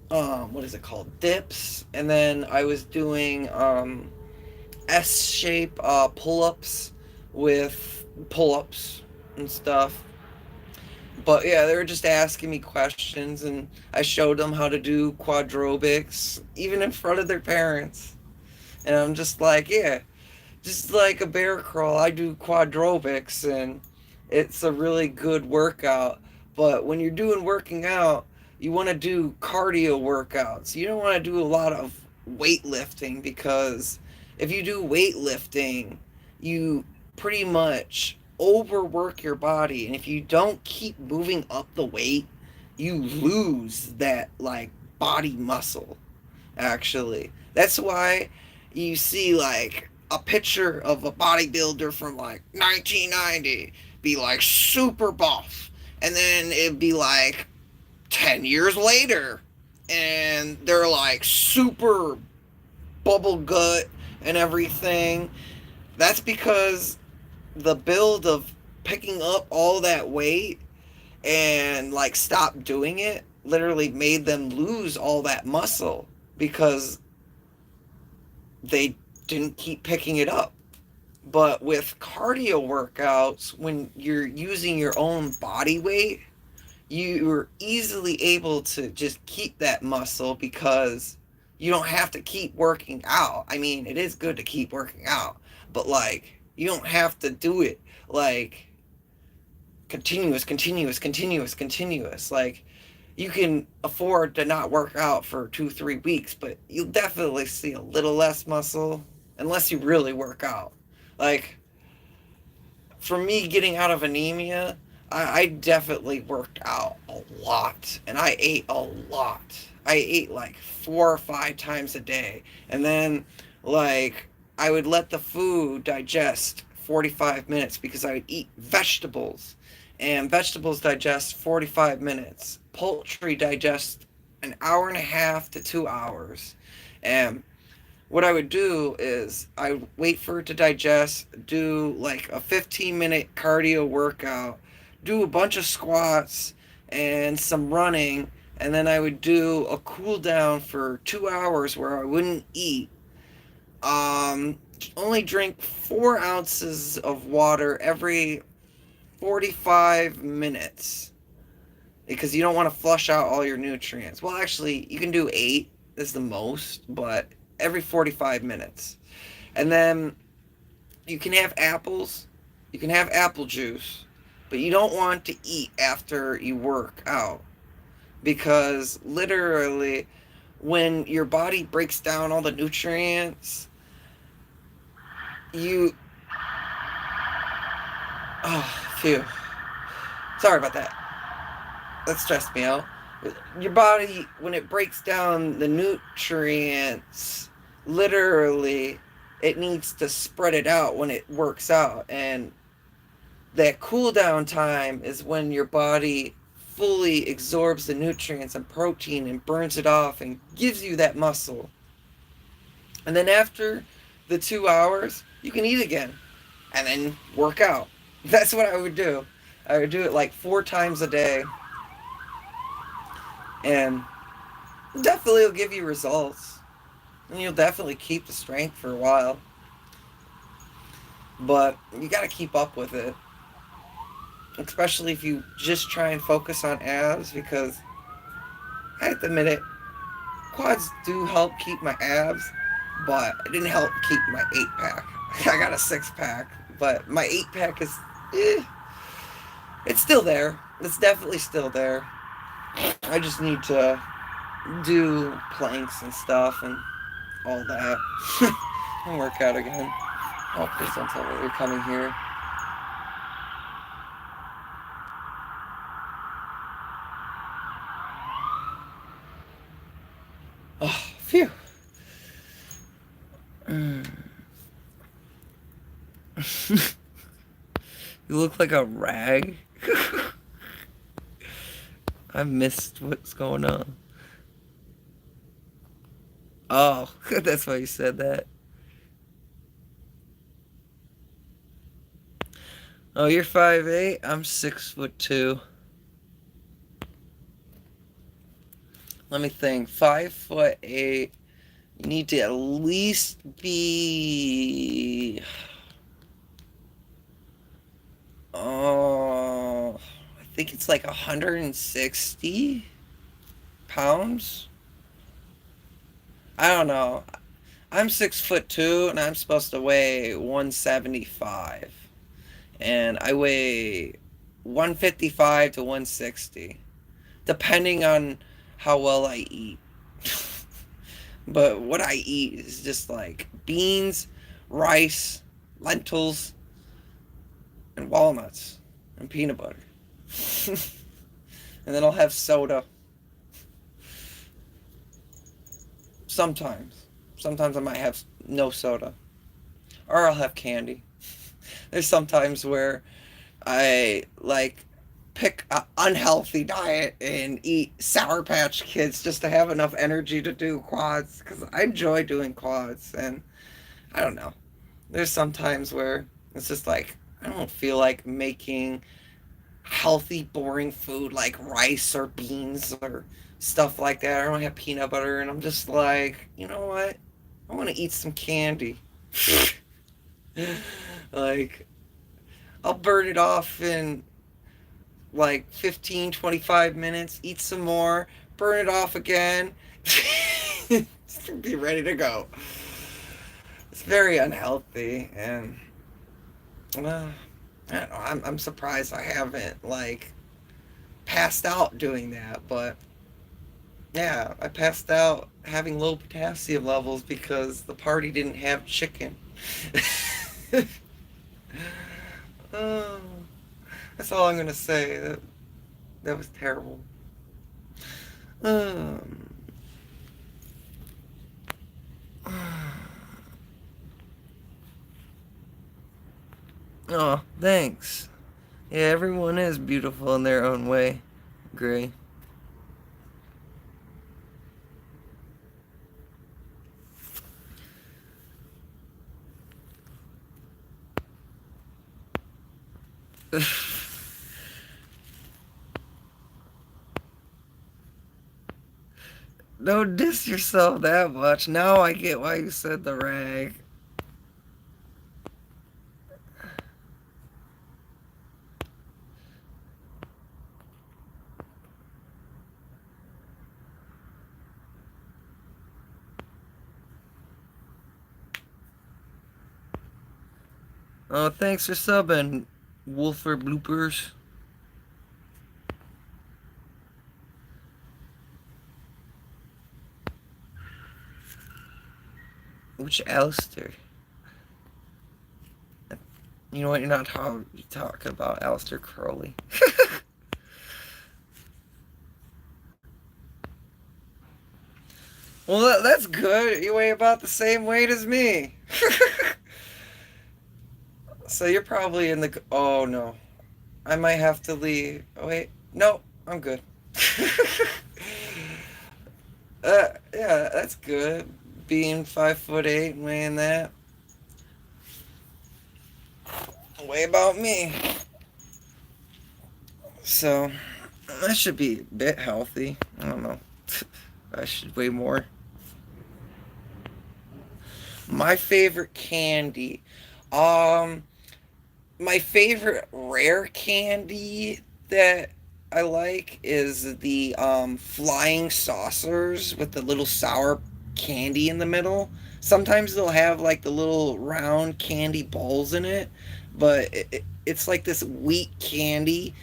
what is it called, dips, and then I was doing S shape pull-ups with pull-ups and stuff. But yeah, they were just asking me questions, and I showed them how to do quadrobics even in front of their parents. And I'm just like, yeah, just like a bear crawl, I do quadrobics, and it's a really good workout. But when you're doing working out, you want to do cardio workouts. You don't want to do a lot of weightlifting, because if you do weightlifting, you pretty much overwork your body, and if you don't keep moving up the weight, you lose that like body muscle. Actually, that's why you see like a picture of a bodybuilder from like 1990 be like super buff, and then it'd be like 10 years later and they're like super bubble gut and everything. That's because the build of picking up all that weight and like stop doing it literally made them lose all that muscle, because they didn't keep picking it up. But with cardio workouts, when you're using your own body weight, you're easily able to just keep that muscle, because you don't have to keep working out. I mean, it is good to keep working out, but like, you don't have to do it like continuous. Like, you can afford to not work out for 2-3 weeks, but you'll definitely see a little less muscle unless you really work out. Like, for me, getting out of anemia, I definitely worked out a lot, and I ate a lot. I ate like 4 or 5 times a day, and then like I would let the food digest 45 minutes because I would eat vegetables, and vegetables digest 45 minutes. Poultry digests an hour and a half to 2 hours, and what I would do is I would wait for it to digest, do like a 15-minute cardio workout, do a bunch of squats and some running, and then I would do a cool down for 2 hours where I wouldn't eat. Um, Only drink 4 ounces of water every 45 minutes because you don't want to flush out all your nutrients. Well, actually, you can do 8 is the most, but every 45 minutes. And then you can have apples, you can have apple juice, but you don't want to eat after you work out because literally when your body breaks down all the nutrients, you phew. Sorry about that. That stressed me out. Your body, when it breaks down the nutrients, literally, it needs to spread it out when it works out. And that cool down time is when your body fully absorbs the nutrients and protein and burns it off and gives you that muscle. And then after the 2 hours, you can eat again and then work out. That's what I would do. I would do it like 4 times a day. And definitely will give you results. And you'll definitely keep the strength for a while. But you gotta keep up with it. Especially if you just try and focus on abs, because I have to admit it, quads do help keep my abs, but it didn't help keep my 8-pack. I got a 6-pack, but my 8-pack is, it's still there. It's definitely still there. I just need to do planks and stuff and all that. And work out again. Oh, please don't tell me you're coming here. Oh, phew. You look like a rag. I missed what's going on. Oh, that's why you said that. Oh, you're 5'8"? I'm 6'2". Let me think. 5'8". You need to at least be... Oh, I think it's like 160 pounds. I don't know. I'm 6'2" and I'm supposed to weigh 175. And I weigh 155 to 160, depending on how well I eat. But what I eat is just like beans, rice, lentils, and walnuts, and peanut butter. And then I'll have soda. Sometimes. Sometimes I might have no soda. Or I'll have candy. There's sometimes where I like pick an unhealthy diet and eat Sour Patch Kids just to have enough energy to do quads, because I enjoy doing quads. And I don't know, there's some times where it's just like I don't feel like making healthy boring food like rice or beans or stuff like that. I don't have peanut butter, and I'm just like, you know what, I want to eat some candy. Like, I'll burn it off in like 15, 25 minutes, eat some more, burn it off again, be ready to go. It's very unhealthy, and I don't know, I'm surprised I haven't like passed out doing that. But yeah, I passed out having low potassium levels because the party didn't have chicken. Oh, That's all I'm gonna say. That was terrible. Um, oh, thanks. Yeah, everyone is beautiful in their own way, Gray. Don't diss yourself that much. Now I get why you said the rag. Oh, thanks for subbing, Wolfer Bloopers. Which Alistair? You know what? You're not talking about Alistair Crowley. Well, that's good. You weigh about the same weight as me. So you're probably in the. Oh no, I might have to leave. Oh wait, no, I'm good. Yeah, that's good. Being 5'8" and weighing that. Way about me. So that should be a bit healthy. I don't know. I should weigh more. My favorite candy. Um, my favorite rare candy that I like is the flying saucers with the little sour candy in the middle. Sometimes they'll have like the little round candy balls in it, but it's like this wheat candy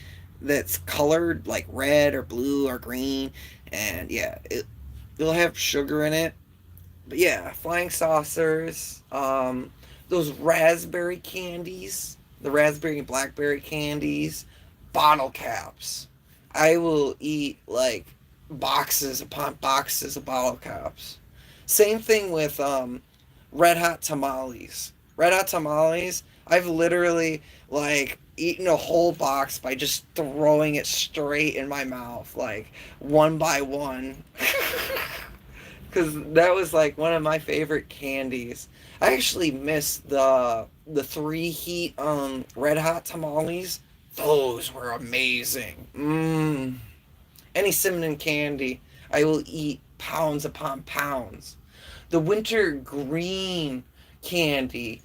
that's colored like red or blue or green, and yeah, it'll have sugar in it. But yeah, flying saucers, those raspberry candies, the raspberry and blackberry candies, bottle caps. I will eat like boxes upon boxes of bottle caps. Same thing with red hot tamales. Red hot tamales, I've literally like eaten a whole box by just throwing it straight in my mouth, like one by one. Because that was like one of my favorite candies. I actually miss the three heat red hot tamales. Those were amazing. Mmm. Any cinnamon candy, I will eat pounds upon pounds. The winter green candy,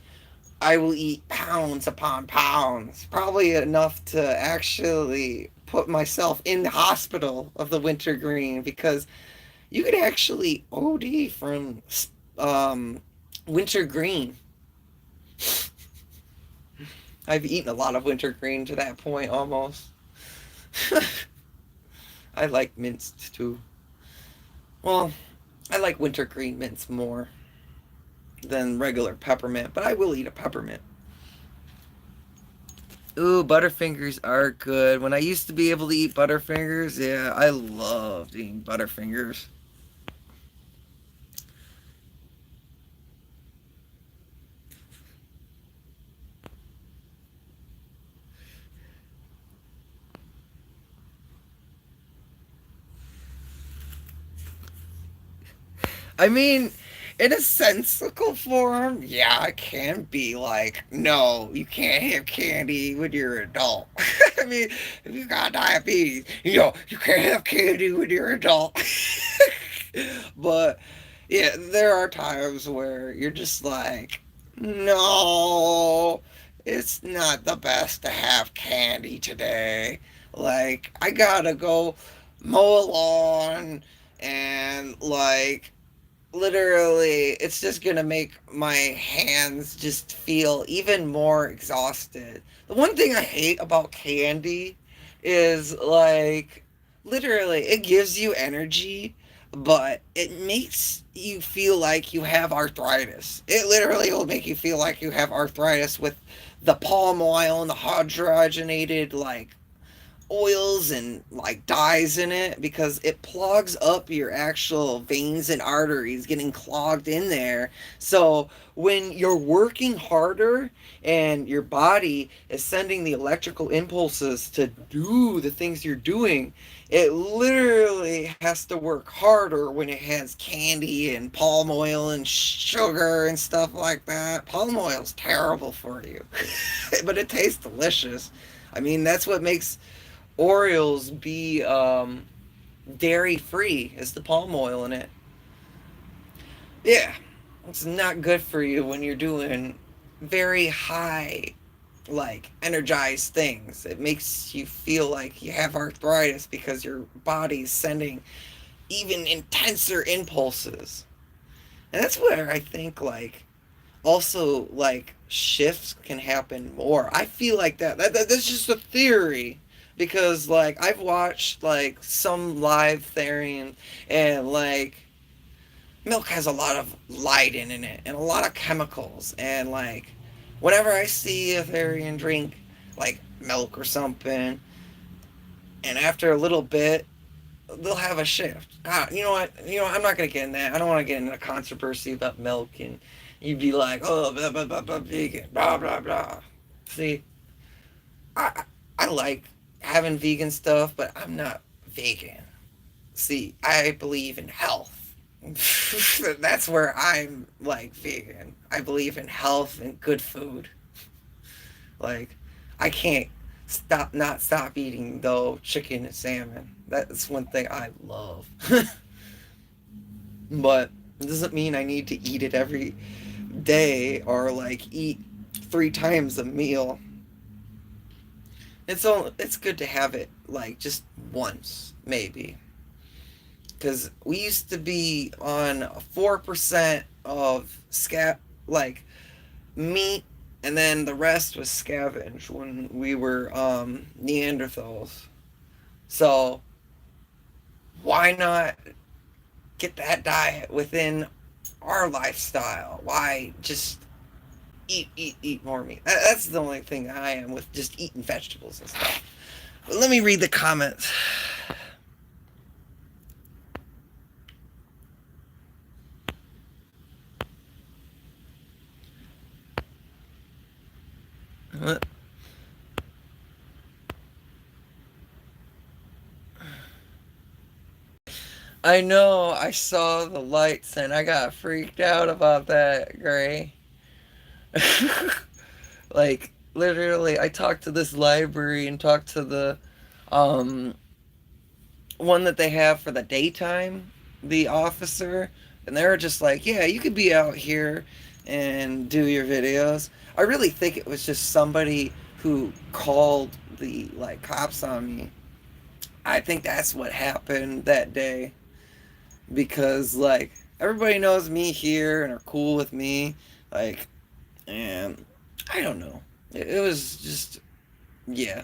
I will eat pounds upon pounds. Probably enough to actually put myself in the hospital of the winter green because you could actually OD from um, wintergreen. I've eaten a lot of wintergreen to that point almost. I like minced too. Well, I like wintergreen mints more than regular peppermint, but I will eat a peppermint. Ooh, Butterfingers are good. When I used to be able to eat Butterfingers, yeah, I loved eating Butterfingers. I mean, in a sensical form, yeah, it can be like, no, you can't have candy when you're an adult. I mean, if you got diabetes, you can't have candy when you're an adult. But yeah, there are times where you're just like, no, it's not the best to have candy today. Like, I gotta go mow a lawn and like literally it's just gonna make my hands just feel even more exhausted. The one thing I hate about candy is like literally it gives you energy, but it makes you feel like you have arthritis. It literally will make you feel like you have arthritis with the palm oil and the hydrogenated like oils and like dyes in it, because it plugs up your actual veins and arteries getting clogged in there. So when you're working harder and your body is sending the electrical impulses to do the things you're doing, it literally has to work harder when it has candy and palm oil and sugar and stuff like that. Palm oil's terrible for you, but it tastes delicious. I mean, that's what makes Orioles be dairy free, is the palm oil in it. Yeah, it's not good for you when you're doing very high, like energized things. It makes you feel like you have arthritis because your body's sending even intenser impulses. And that's where I think like also like shifts can happen more. I feel like that's just a theory, because like I've watched like some live therian, and like milk has a lot of light in it and a lot of chemicals, and like whenever I see a therian drink like milk or something, and after a little bit they'll have a shift. You know what? I'm not gonna get in that. I don't want to get into a controversy about milk, and you'd be like, oh, blah blah blah blah, vegan, blah blah blah. See, I I like having vegan stuff, but I'm not vegan. See, I believe in health. That's where I'm like vegan. I believe in health and good food. Like, I can't stop eating though chicken and salmon. That's one thing I love. But it doesn't mean I need to eat it every day or like eat 3 times a meal. It's good to have it like just once maybe, because we used to be on 4% of like meat, and then the rest was scavenged when we were Neanderthals. So why not get that diet within our lifestyle? Why just eat more meat? That's the only thing I am with just eating vegetables and stuff. But let me read the comments. What? I know, I saw the lights and I got freaked out about that, Gray. Like, literally, I talked to this library and talked to the um, one that they have for the daytime, the officer, and they were just like, yeah, you could be out here and do your videos. I really think it was just somebody who called the like cops on me. I think that's what happened that day, because like everybody knows me here and are cool with me, like, and I don't know. It was just, yeah,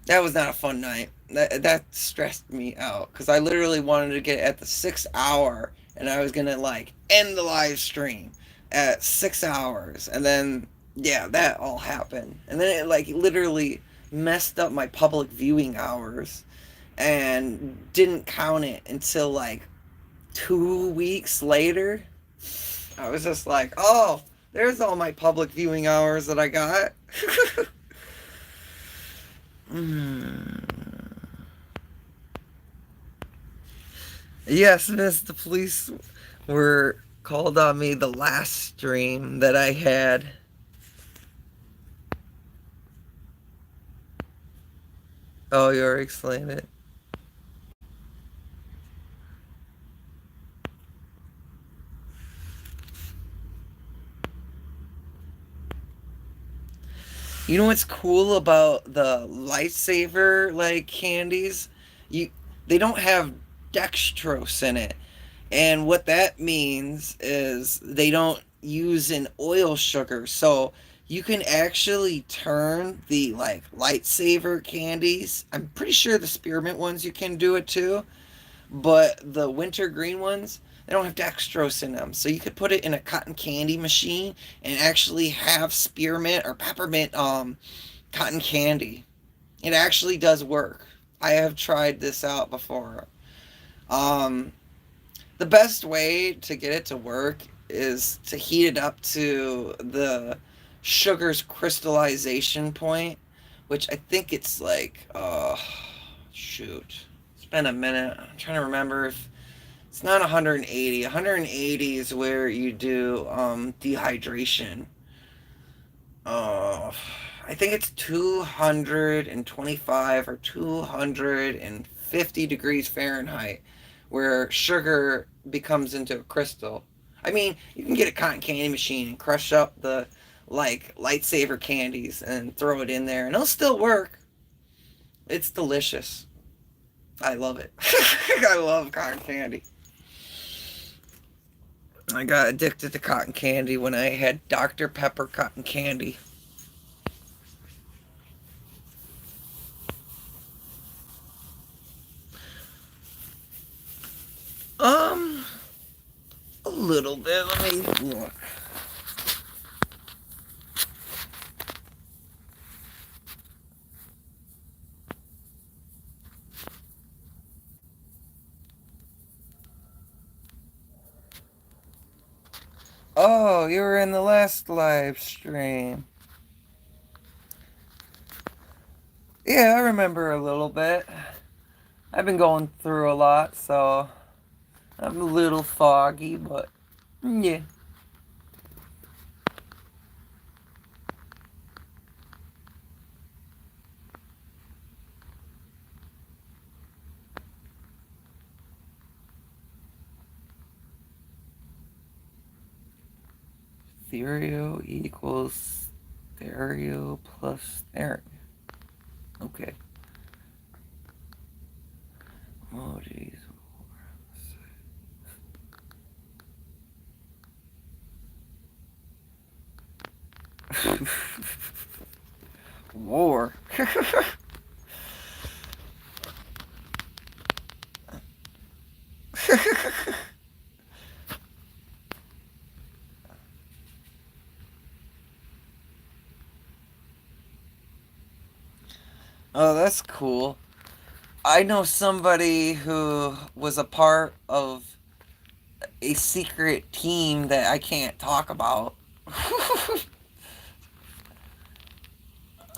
that was not a fun night. That stressed me out because I literally wanted to get at the 6 hour, and I was gonna like end the live stream at 6 hours, and then yeah, that all happened, and then it like literally messed up my public viewing hours, and didn't count it until like 2 weeks later. I was just like, oh, there's all my public viewing hours that I got. Mm. Yes, miss, the police were called on me the last stream that I had. Oh, you already explained it. You know what's cool about the lifesaver like candies? You They don't have dextrose in it. And what that means is they don't use an oil sugar. So you can actually turn the like lightsaber candies. I'm pretty sure the spearmint ones you can do it too, but the wintergreen ones, They don't have dextrose in them. So you could put it in a cotton candy machine and actually have spearmint or peppermint cotton candy. It actually does work. I have tried this out before. Um, the best way to get it to work is to heat it up to the sugar's crystallization point, which I think it's like, shoot. It's been a minute. I'm trying to remember if it's not 180. 180 is where you do dehydration. Uh, I think it's 225 or 250 degrees Fahrenheit where sugar becomes into a crystal. I mean, you can get a cotton candy machine and crush up the like lightsaber candies and throw it in there and it'll still work. It's delicious. I love it. I love cotton candy. I got addicted to cotton candy when I had Dr. Pepper cotton candy. A little bit. Let me look. Oh, you were in the last live stream. Yeah, I remember a little bit. I've been going through a lot, so I'm a little foggy, but yeah. Stereo equals stereo plus stereo. Okay. Oh, jeez. War. Oh, that's cool. I know somebody who was a part of a secret team that I can't talk about.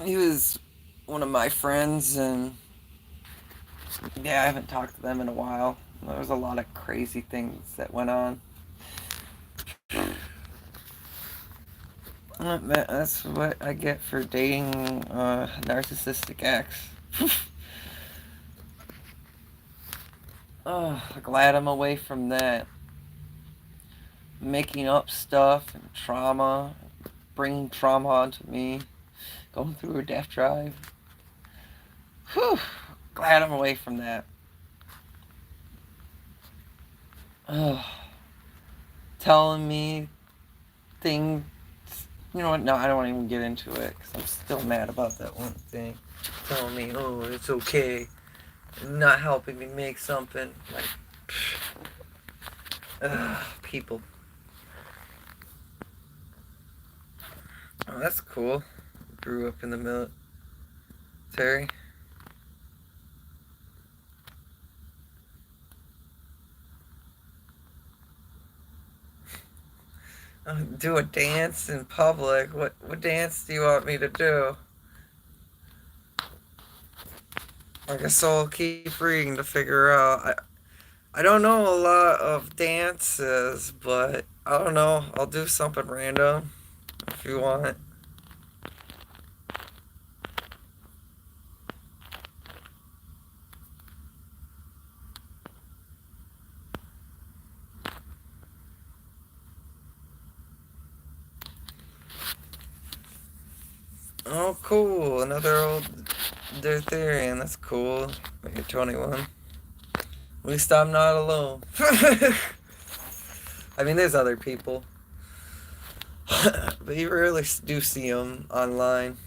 He was one of my friends, and yeah, I haven't talked to them in a while. There was a lot of crazy things that went on. That's what I get for dating narcissistic ex. Oh, glad I'm away from that. Making up stuff and trauma, bringing trauma onto me, going through a death drive. Whew, glad I'm away from that. Oh, telling me things. You know what? No, I don't want to even get into it because I'm still mad about that one thing. Telling me, oh, it's okay. Not helping me make something. Like, people. Oh, that's cool. Grew up in the military. Do a dance in public. What dance do you want me to do? I guess I'll keep reading to figure out. I don't know a lot of dances, but I don't know. I'll do something random if you want. Oh, cool. Another old Dietary. That's cool. Make it 21. At least I'm not alone. I mean, there's other people. But you rarely do see them online.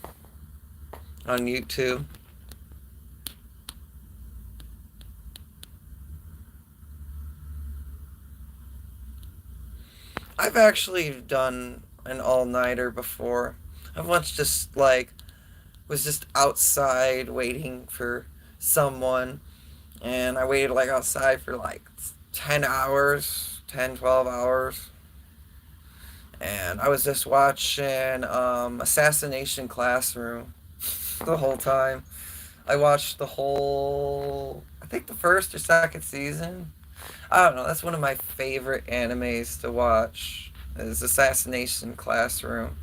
On YouTube. I've actually done an all-nighter before. I once just like was just outside waiting for someone, and I waited like outside for like 10 hours, 10, 12 hours. And I was just watching Assassination Classroom the whole time. I watched the whole, I think the first or second season. I don't know. That's one of my favorite animes to watch. Is Assassination Classroom.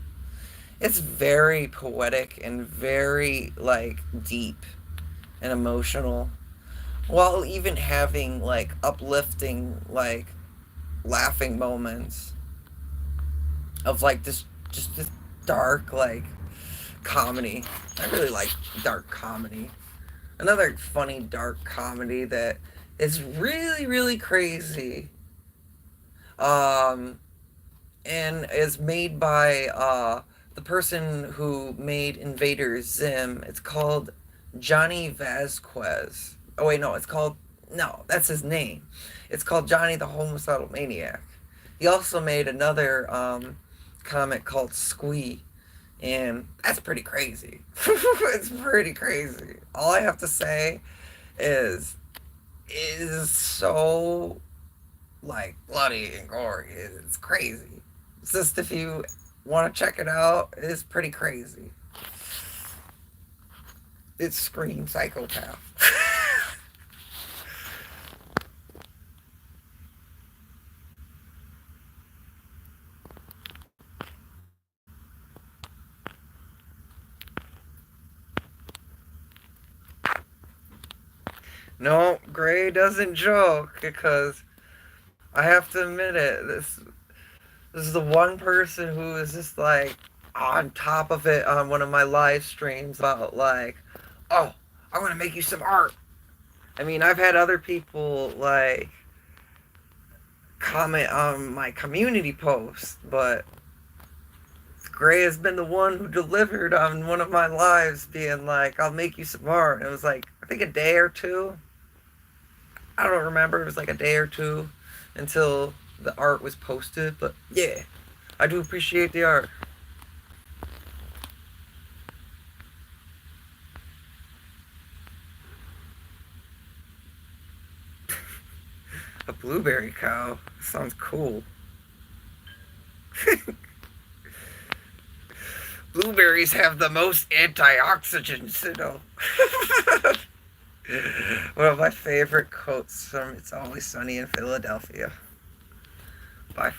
It's very poetic and very like deep and emotional, while even having like uplifting like laughing moments of like this just this dark like comedy. I really like dark comedy. Another funny dark comedy that is really really crazy, um and is made by the person who made Invader Zim. It's called Johnny Vasquez. Oh wait, no, it's called, no, that's his name. It's called Johnny the Homicidal Maniac. He also made another comic called Squee, and that's pretty crazy. It's pretty crazy. All I have to say is so like bloody and gory. It's crazy. It's just, if you want to check it out, it's pretty crazy. It screams psychopath. No, Gray doesn't joke, because I have to admit it. This is the one person who is just like on top of it on one of my live streams about like, oh, I'm gonna make you some art. I mean, I've had other people like comment on my community post, but Gray has been the one who delivered on one of my lives, being like, I'll make you some art. And it was like, I think a day or two. I don't remember. It was like a day or two until the art was posted. But yeah, I do appreciate the art. A blueberry cow. Sounds cool. Blueberries have the most antioxidants, you know. One of my favorite quotes from It's Always Sunny in Philadelphia by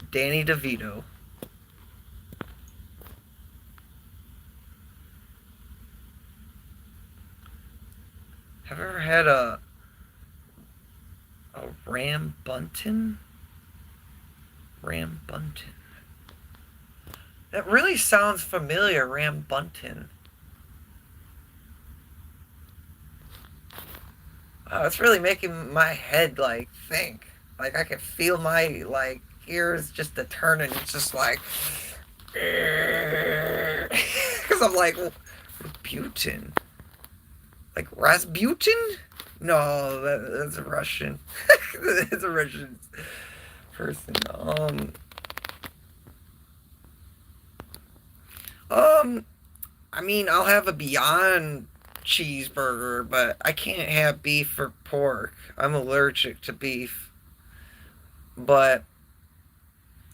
Danny DeVito. Have you ever had a rambuntin? Rambuntin. That really sounds familiar, rambuntin. It's really making my head like think. Like I can feel my like ears just a turning. It's just like, because I'm like, Rasputin, like Rasputin. No, that's a Russian. It's a Russian person. Um, I mean, I'll have a Beyond cheeseburger, but I can't have beef or pork. I'm allergic to beef. But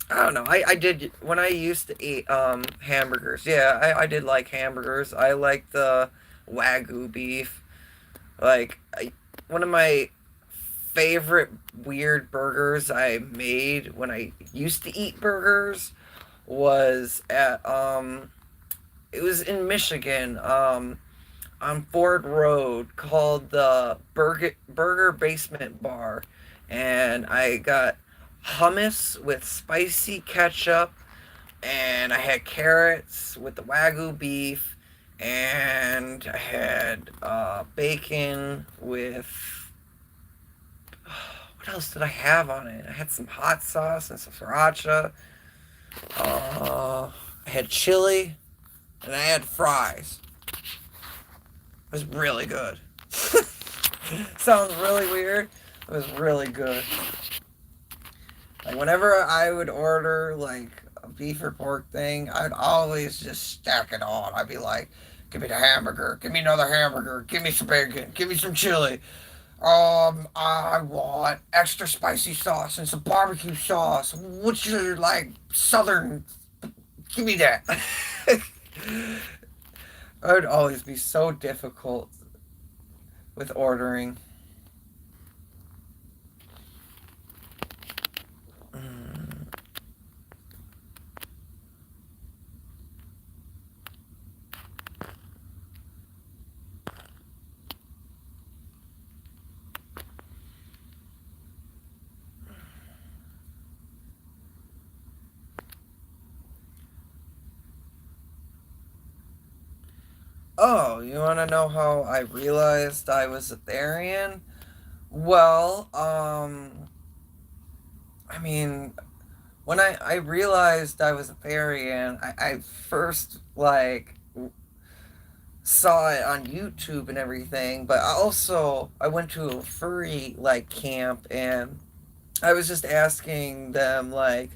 I don't know. I did when I used to eat hamburgers. Yeah, I did like hamburgers. I like the Wagyu beef. Like one of my favorite weird burgers I made when I used to eat burgers was at it was in Michigan, on Ford Road, called the Burger Basement Bar, and I got hummus with spicy ketchup, and I had carrots with the Wagyu beef, and I had bacon with, what else did I have on it? I had some hot sauce and some sriracha. I had chili, and I had fries. It was really good. Sounds really weird. It was really good. I And whenever I would order like a beef or pork thing, I'd always just stack it on. I'd be like, give me the hamburger, give me another hamburger, give me some bacon, give me some chili. I want extra spicy sauce and some barbecue sauce. What's your like southern? Give me that. It would always be so difficult with ordering. Mm. Oh, you want to know how I realized I was a Therian? Well, I mean, when I realized I was a Therian, I first, like, saw it on YouTube and everything, but also I went to a furry, like, camp, and I was just asking them, like,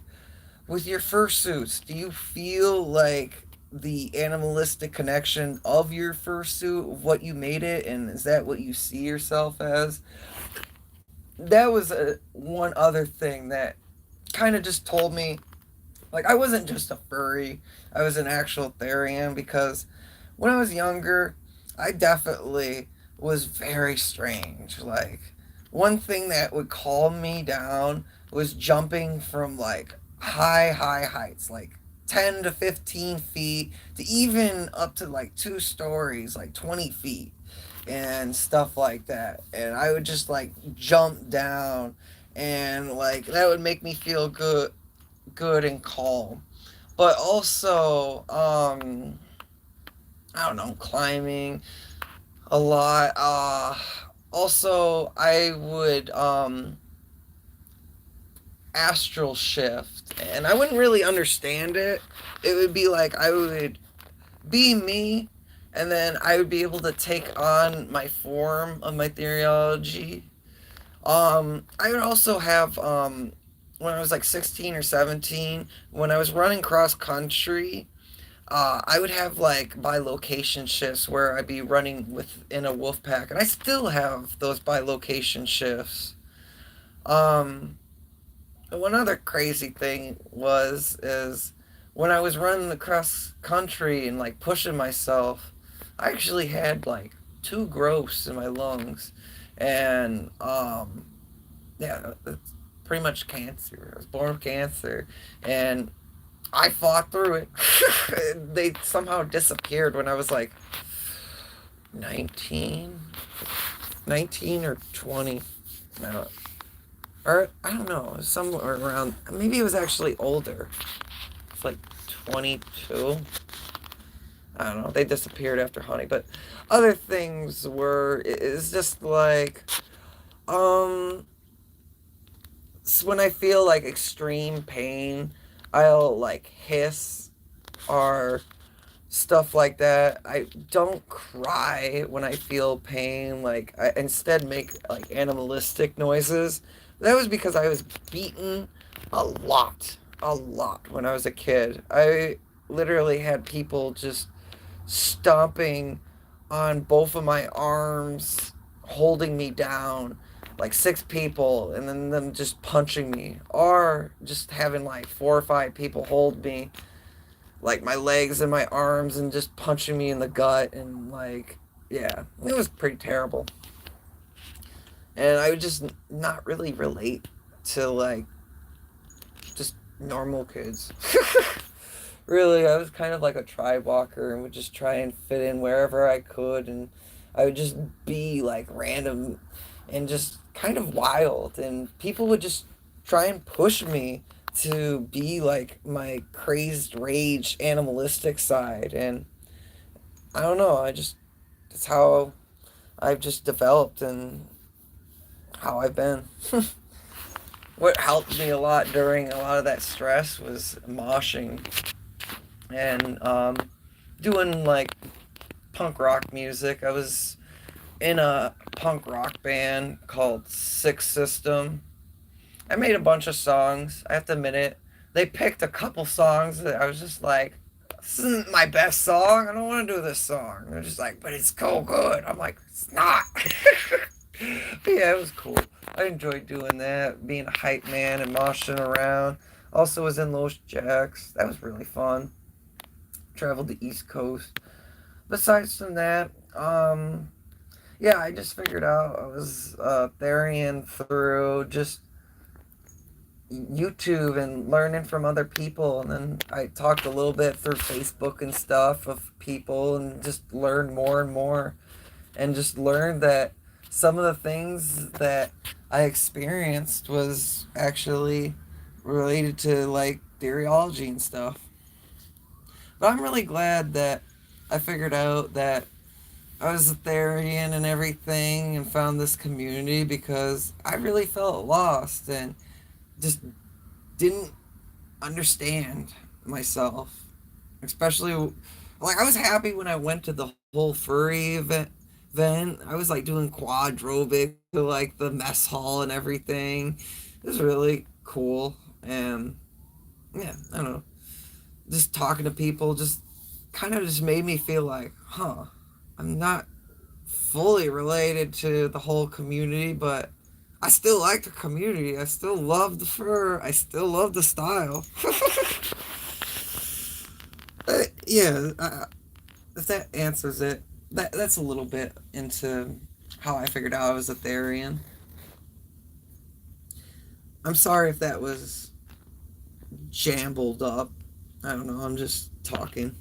with your fursuits, do you feel like the animalistic connection of your fursuit, of what you made it, and is that what you see yourself as? That was one other thing that kind of just told me, like, I wasn't just a furry, I was an actual Therian, because when I was younger, I definitely was very strange. Like, one thing that would calm me down was jumping from like high heights, like 10 to 15 feet, to even up to like 2 stories, like 20 feet, and stuff like that. And I would just like jump down, and like that would make me feel good and calm. But also, I don't know, climbing a lot. Also, I would astral shift, and I wouldn't really understand it. It would be like I would be me, and then I would be able to take on my form of my theology. I would also have when I was like 16 or 17, when I was running cross country. I would have like bilocation shifts where I'd be running within a wolf pack, and I still have those bilocation shifts. Um, One other crazy thing is when I was running the cross country and like pushing myself, I actually had like two growths in my lungs, and yeah, it's pretty much cancer. I was born with cancer, and I fought through it. They somehow disappeared when I was like 19, 19 or 20. No, or I don't know, somewhere around. Maybe it was actually older. It's like 22. I don't know. They disappeared after honey, but other things were. It's just like um. When I feel like extreme pain, I'll like hiss or stuff like that. I don't cry when I feel pain. Like I instead make like animalistic noises. That was because I was beaten a lot when I was a kid. I literally had people just stomping on both of my arms, holding me down, like 6 people, and then them just punching me, or just having like 4 or 5 people hold me, like my legs and my arms, and just punching me in the gut, and like, yeah, it was pretty terrible. And I would just not really relate to like just normal kids. Really, I was kind of like a tribe walker and would just try and fit in wherever I could, and I would just be like random and just kind of wild, and people would just try and push me to be like my crazed rage animalistic side, and I don't know, I just that's how I've just developed and how I've been. What helped me a lot during a lot of that stress was moshing and doing like punk rock music. I was in a punk rock band called Six System, I made a bunch of songs. I have to admit it. They picked a couple songs that I was just like, this isn't my best song. I don't want to do this song. They're just like, but it's so good. I'm like, it's not. But yeah, it was cool. I enjoyed doing that, being a hype man and moshing around. Also was in Los Jacks. That was really fun. Traveled the East Coast. Besides from that, yeah, I just figured out I was Therian through just YouTube and learning from other people. And then I talked a little bit through Facebook and stuff of people and just learned more and more. And just learned that some of the things that I experienced was actually related to like theology and stuff. But I'm really glad that I figured out that I was a Therian and everything and found this community because I really felt lost and just didn't understand myself. Especially, like, I was happy when I went to the whole furry event. I was like doing quadrobics to like the mess hall and everything. It was really cool. And yeah, I don't know. Just talking to people just kind of just made me feel like, huh, I'm not fully related to the whole community, but I still like the community. I still love the fur. I still love the style. Yeah, if that answers it, that's a little bit into how I figured out I was a Therian. I'm sorry if that was jambled up. I don't know. I'm just talking.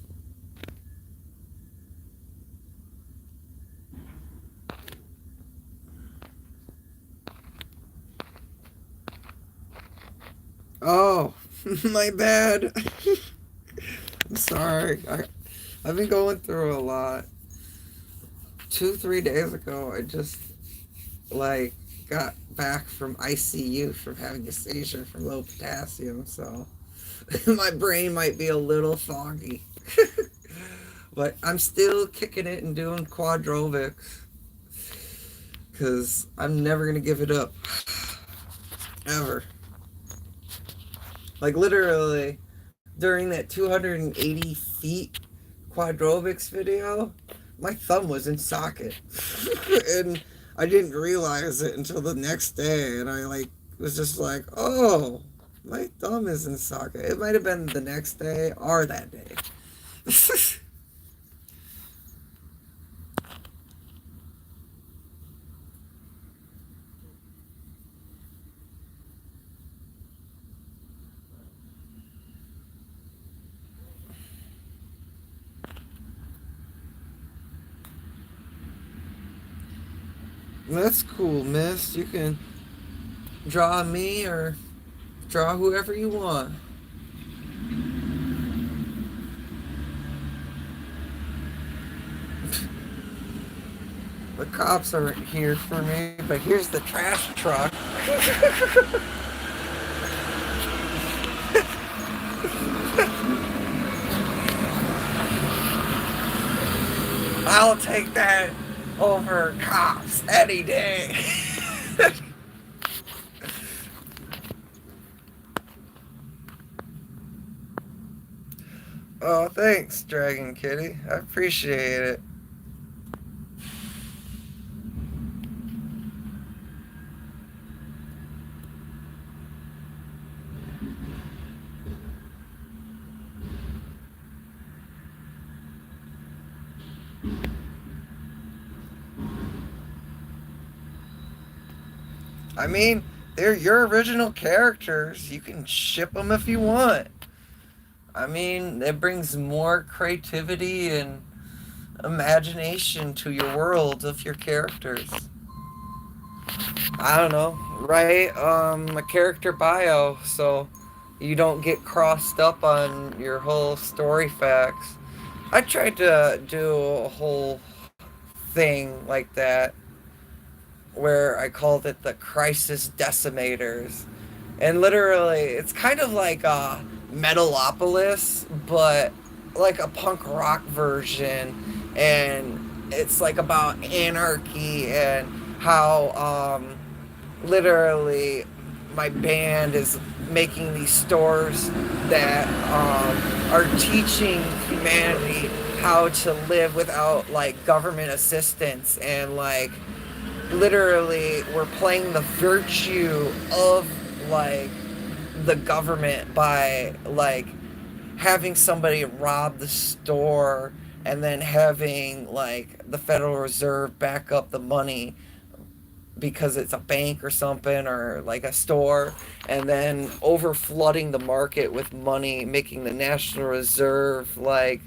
Oh, my bad. I'm sorry. I've been going through a lot. 2, 3 days ago, I just like got back from ICU from having a seizure from low potassium, so my brain might be a little foggy. But I'm still kicking it and doing quadrobics because I'm never gonna give it up ever. Like literally during that 280 feet quadrobics video, my thumb was in socket, and I didn't realize it until the next day, and I like was just like, oh, my thumb is in socket. It might have been the next day or that day. That's cool, miss. You can draw me or draw whoever you want. The cops aren't here for me, but here's the trash truck. I'll take that over cops any day. Oh, thanks, Dragon Kitty. I appreciate it. I mean, they're your original characters. You can ship them if you want. I mean, it brings more creativity and imagination to your world of your characters. I don't know, write a character bio so you don't get crossed up on your whole story facts. I tried to do a whole thing like that where I called it the Crisis Decimators. And literally, it's kind of like a Metalopolis, but like a punk rock version. And it's like about anarchy and how literally my band is making these stores that are teaching humanity how to live without like government assistance, and like literally we're playing the virtue of like the government by like having somebody rob the store and then having like the Federal Reserve back up the money because it's a bank or something, or like a store, and then over flooding the market with money, making the National Reserve like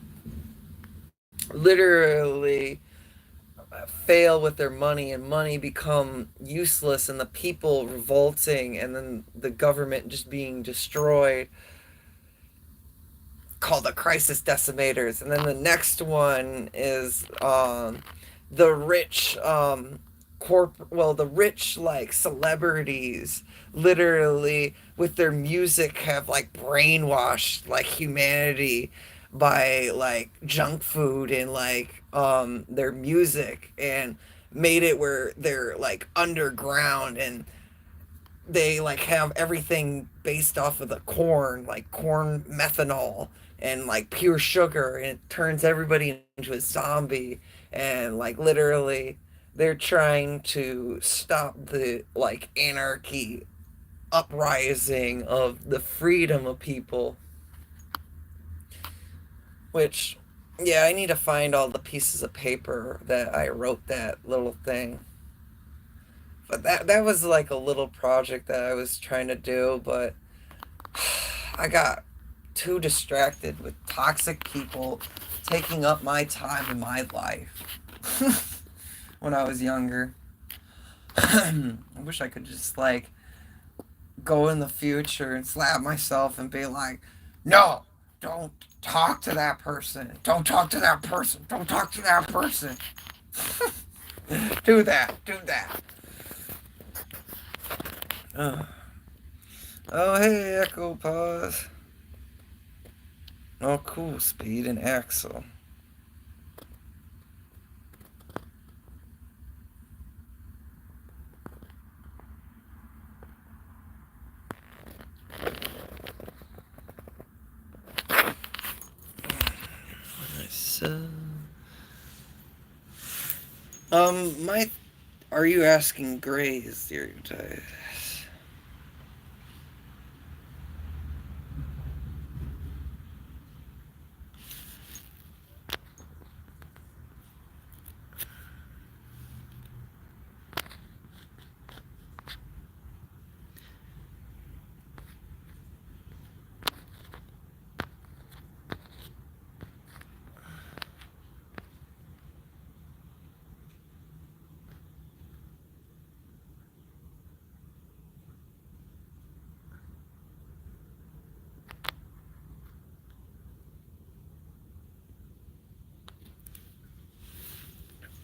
literally fail with their money, and money become useless, and the people revolting, and then the government just being destroyed, called the crisis decimators. And then the next one is the rich the rich like celebrities literally with their music have like brainwashed like humanity by like junk food and like their music, and made it where they're like underground, and they like have everything based off of the corn, like corn methanol and like pure sugar, and it turns everybody into a zombie. And like literally they're trying to stop the like anarchy uprising of the freedom of people, which yeah, I need to find all the pieces of paper that I wrote that little thing. But that was like a little project that I was trying to do, but I got too distracted with toxic people taking up my time in my life when I was younger. I wish I could just like go in the future and slap myself and be like, no, don't talk to that person. Don't talk to that person. Don't talk to that person. Do that. Do that. Uh. Oh, hey, Echo Pause. Oh, cool. Speed and Axel. Nice. My. Are you asking Gray's stereotype?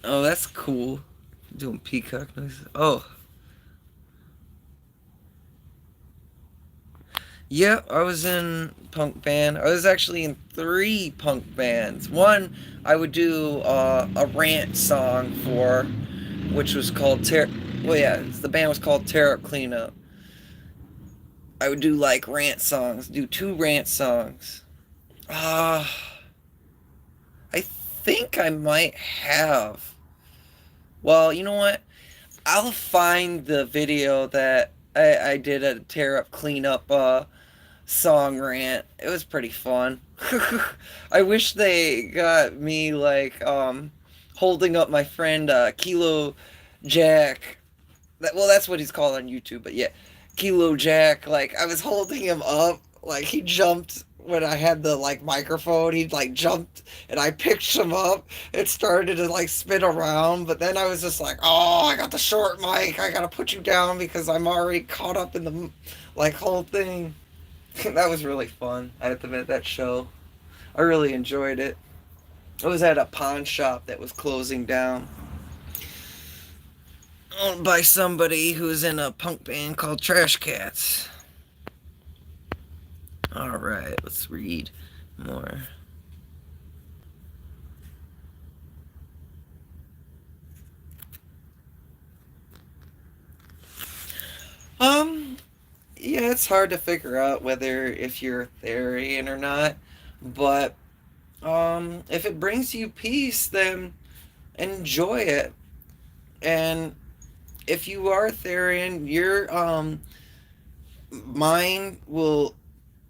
Oh, that's cool. Doing peacock noise. Oh, yeah, I was in punk band. I was actually in three punk bands. One I would do a rant song for, which was called Well, yeah, the band was called Tear Up Cleanup. I would do like rant songs. Do two rant songs. Uh, I think I might have. Well, you know what? I'll find the video that I did a Tear Up Cleanup song rant. It was pretty fun. I wish they got me like holding up my friend Kilo Jack. Well, that's what he's called on YouTube, but yeah, Kilo Jack. Like I was holding him up, like he jumped when I had the like microphone. He like jumped, and I picked him up. It started to like spin around, but then I was just like, oh, I got the short mic. I gotta put you down because I'm already caught up in the like whole thing. That was really fun. I have to admit that show. I really enjoyed it. I was at a pawn shop that was closing down, owned by somebody who's in a punk band called Trash Cats. Alright, let's read more. Um, yeah, it's hard to figure out whether if you're Therian or not, but if it brings you peace, then enjoy it. And if you are Therian, your mind will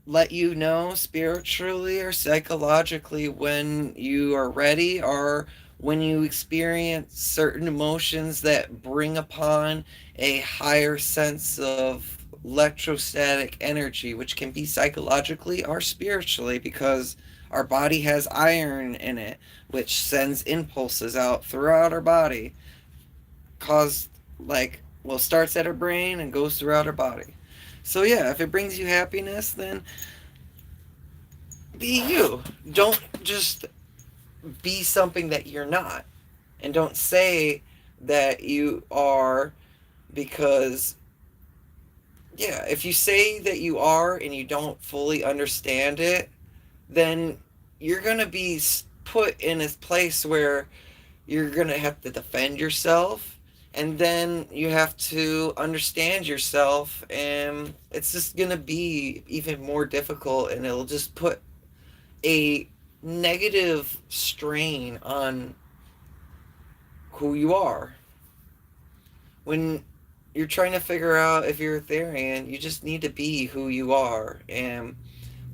let you know spiritually or psychologically when you are ready, or when you experience certain emotions that bring upon a higher sense of electrostatic energy, which can be psychologically or spiritually, because our body has iron in it, which sends impulses out throughout our body, caused like, well, starts at our brain and goes throughout our body. So yeah, if it brings you happiness, then be you. Don't just be something that you're not. And don't say that you are, because, yeah, if you say that you are and you don't fully understand it, then you're going to be put in a place where you're going to have to defend yourself. And then you have to understand yourself. And it's just going to be even more difficult. And it'll just put a negative strain on who you are. When you're trying to figure out if you're a Therian, you just need to be who you are and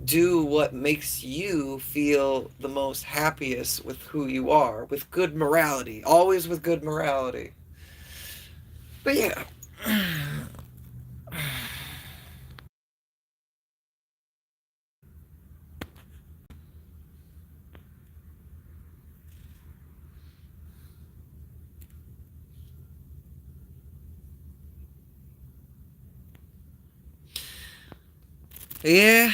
do what makes you feel the most happiest with who you are, with good morality, always with good morality. But yeah. Yeah,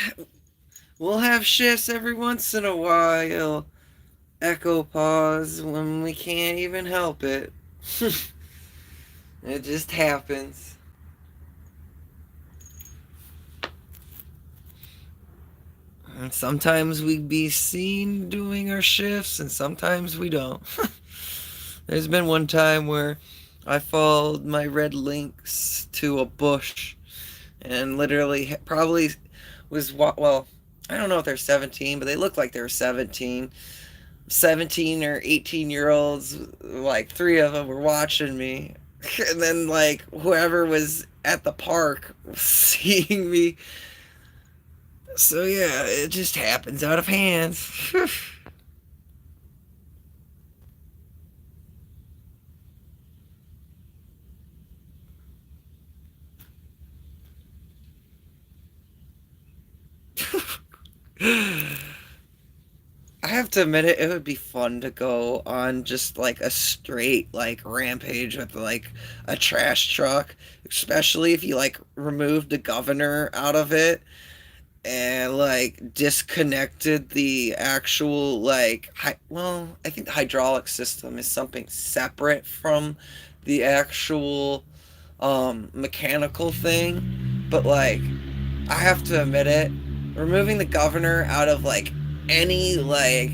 we'll have shifts every once in a while. Echo pause when we can't even help it. It just happens. And sometimes we be seen doing our shifts, and sometimes we don't. There's been one time where I followed my red lynx to a bush, and literally probably was, well, I don't know if they're 17, but they look like they're 17. 17 or 18-year olds, like three of them were watching me. And then, like, whoever was at the park was seeing me. So, yeah, it just happens out of hands. I have to admit it would be fun to go on just like a straight like rampage with like a trash truck, especially if you like removed the governor out of it and like disconnected the actual like well, I think the hydraulic system is something separate from the actual mechanical thing, but like I have to admit it, removing the governor out of like any like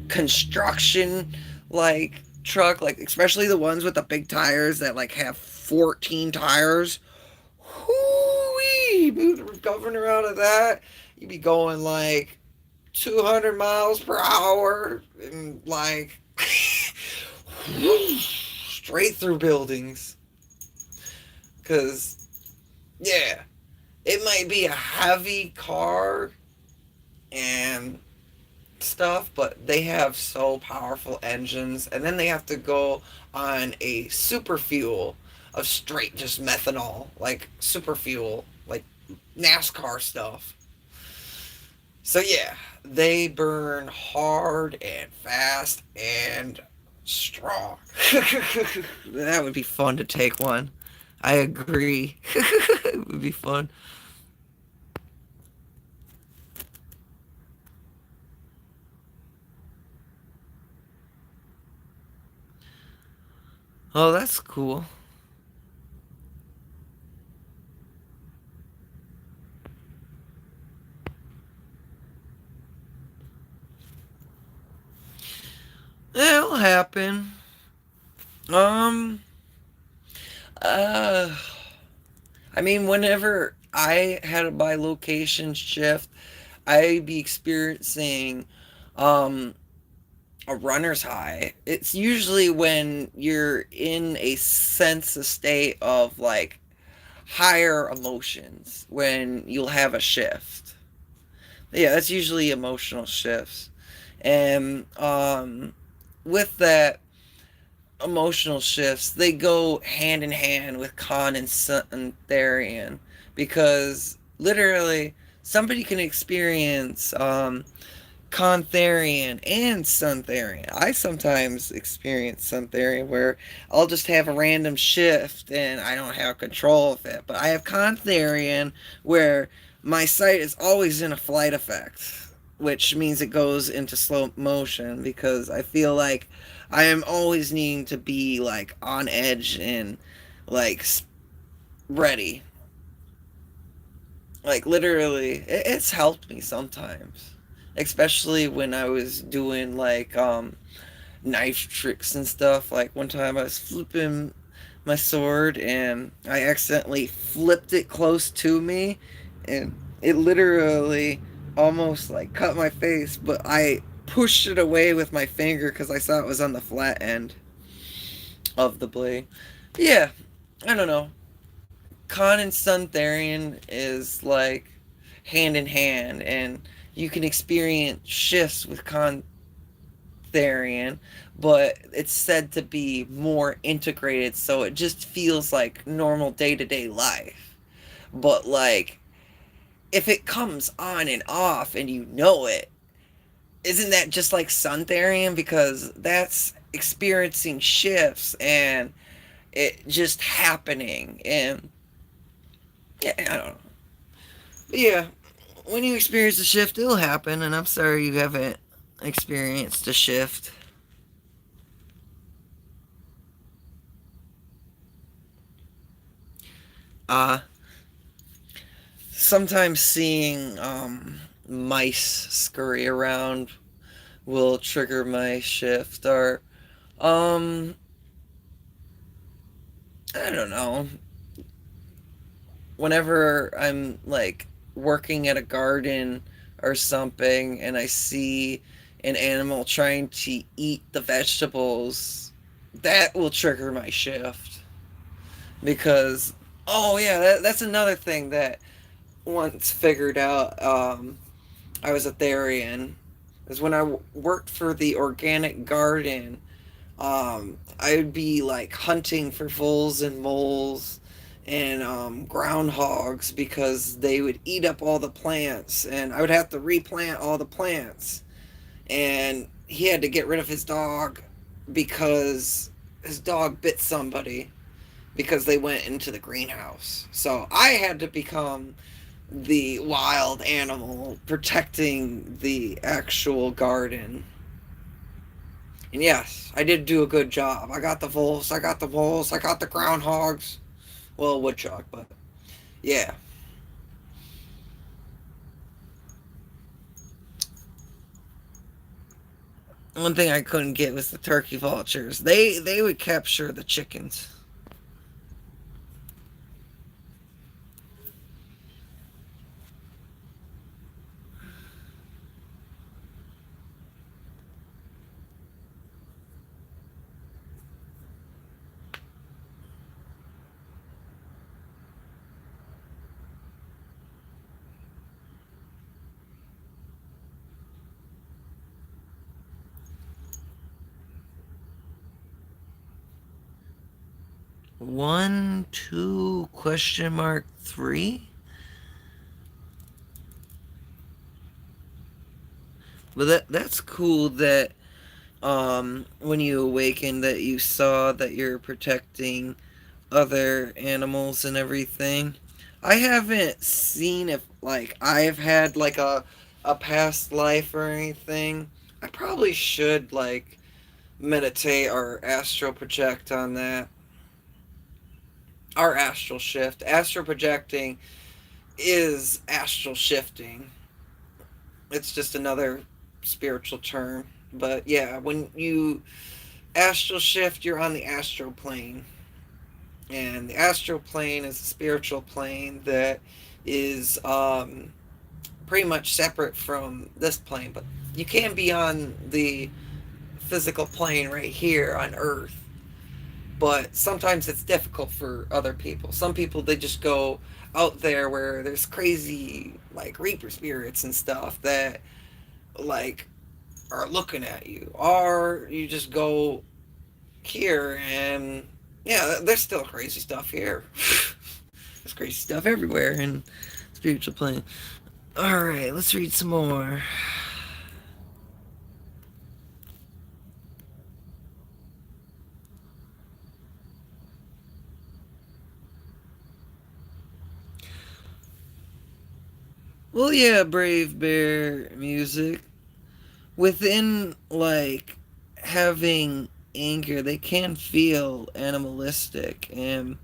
construction like truck, like especially the ones with the big tires that like have 14 tires. Hoo-wee! Move the governor out of that, you'd be going like 200 miles per hour and like straight through buildings. Because, yeah, it might be a heavy car and stuff, but they have so powerful engines, and then they have to go on a super fuel of straight just methanol, like super fuel, like NASCAR stuff. So yeah, they burn hard and fast and strong. That would be fun to take one. I agree. It would be fun. Oh, that's cool. It'll happen. Um, uh, I mean, whenever I had a bilocation shift, I'd be experiencing um, a runner's high. It's usually when you're in a sense, a state of like higher emotions when you'll have a shift. Yeah, that's usually emotional shifts. And with that, emotional shifts, they go hand in hand with Khan and Therian, because literally somebody can experience Contherian and Suntherian. I sometimes experience Suntherian where I'll just have a random shift and I don't have control of it. But I have Contherian where my sight is always in a flight effect, which means it goes into slow motion because I feel like I am always needing to be like on edge and like ready. Like literally, it's helped me sometimes, especially when I was doing like knife tricks and stuff. Like one time I was flipping my sword and I accidentally flipped it close to me, and it literally almost like cut my face, but I pushed it away with my finger because I saw it was on the flat end of the blade. Yeah, I don't know. Khan and Suntherian is like hand in hand, and you can experience shifts with Contherian, but it's said to be more integrated, so it just feels like normal day to day life. But like, if it comes on and off and you know it, isn't that just like Suntherian? Because that's experiencing shifts and it just happening. And yeah, I don't know. But yeah, when you experience a shift, it'll happen, and I'm sorry you haven't experienced a shift. Uh, Sometimes seeing mice scurry around will trigger my shift, or um, I don't know. Whenever I'm like working at a garden or something, and I see an animal trying to eat the vegetables, that will trigger my shift. Because oh yeah, that's another thing that once figured out. I was a therian is when I worked for the organic garden. I would be like hunting for voles and moles and groundhogs because they would eat up all the plants, and I would have to replant all the plants. And he had to get rid of his dog because his dog bit somebody because they went into the greenhouse. So I had to become the wild animal protecting the actual garden. And yes, I did do a good job. I got the voles, I got the voles, I got the groundhogs. Well, woodchuck, but yeah. One thing I couldn't get was the turkey vultures. They would capture the chickens. 1, 2, question mark 3. But that's cool that when you awaken that you saw that you're protecting other animals and everything. I haven't seen if like I've had like a past life or anything. I probably should like meditate or astral project on that. Or astral shift. Astral projecting is astral shifting. It's just another spiritual term. But yeah, when you astral shift, you're on the astral plane. And the astral plane is a spiritual plane that is pretty much separate from this plane, but you can be on the physical plane right here on Earth. But sometimes it's difficult for other people. Some people, they just go out there where there's crazy like reaper spirits and stuff that like are looking at you, or you just go here and yeah, there's still crazy stuff here. There's crazy stuff everywhere in spiritual plane. All right, let's read some more. Well, yeah, Brave Bear music. Within, like, having anger, they can feel animalistic. And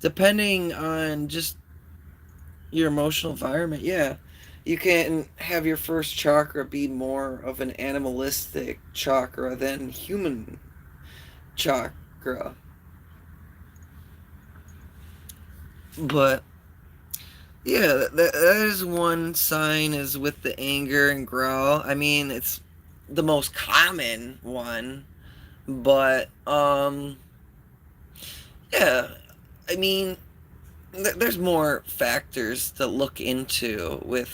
depending on just your emotional environment, yeah, you can have your first chakra be more of an animalistic chakra than human chakra. But yeah, that is one sign is with the anger and growl. I mean, it's the most common one, but yeah, I mean, there's more factors to look into with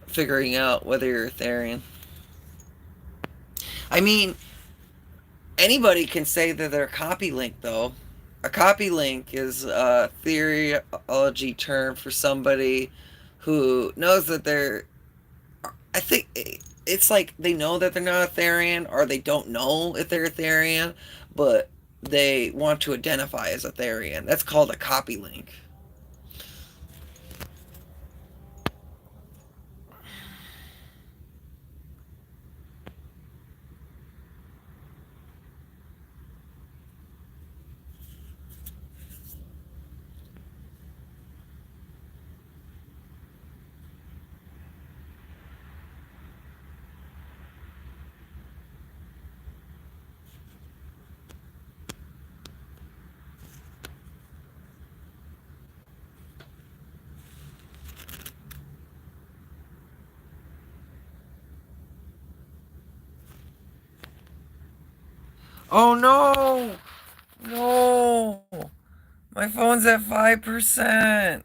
figuring out whether you're a Therian. I mean, anybody can say that they're a copy link, though. A copy link is a theology term for somebody who knows that they're. I think it's like they know that they're not a Therian, or they don't know if they're a Therian, but they want to identify as a Therian. That's called a copy link. Oh no! No! My phone's at 5%.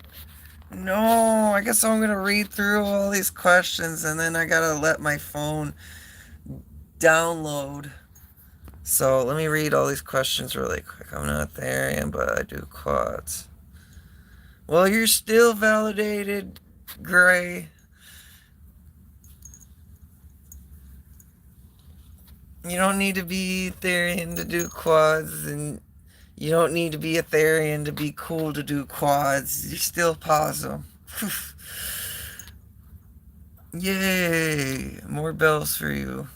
No, I guess I'm gonna read through all these questions and then I gotta let my phone download. So let me read all these questions really quick. I'm not Therian, but I do quads. Well, you're still validated, Gray. You don't need to be Therian to do quads, and you don't need to be a Therian to be cool to do quads. You're still possum. Yay! More bells for you.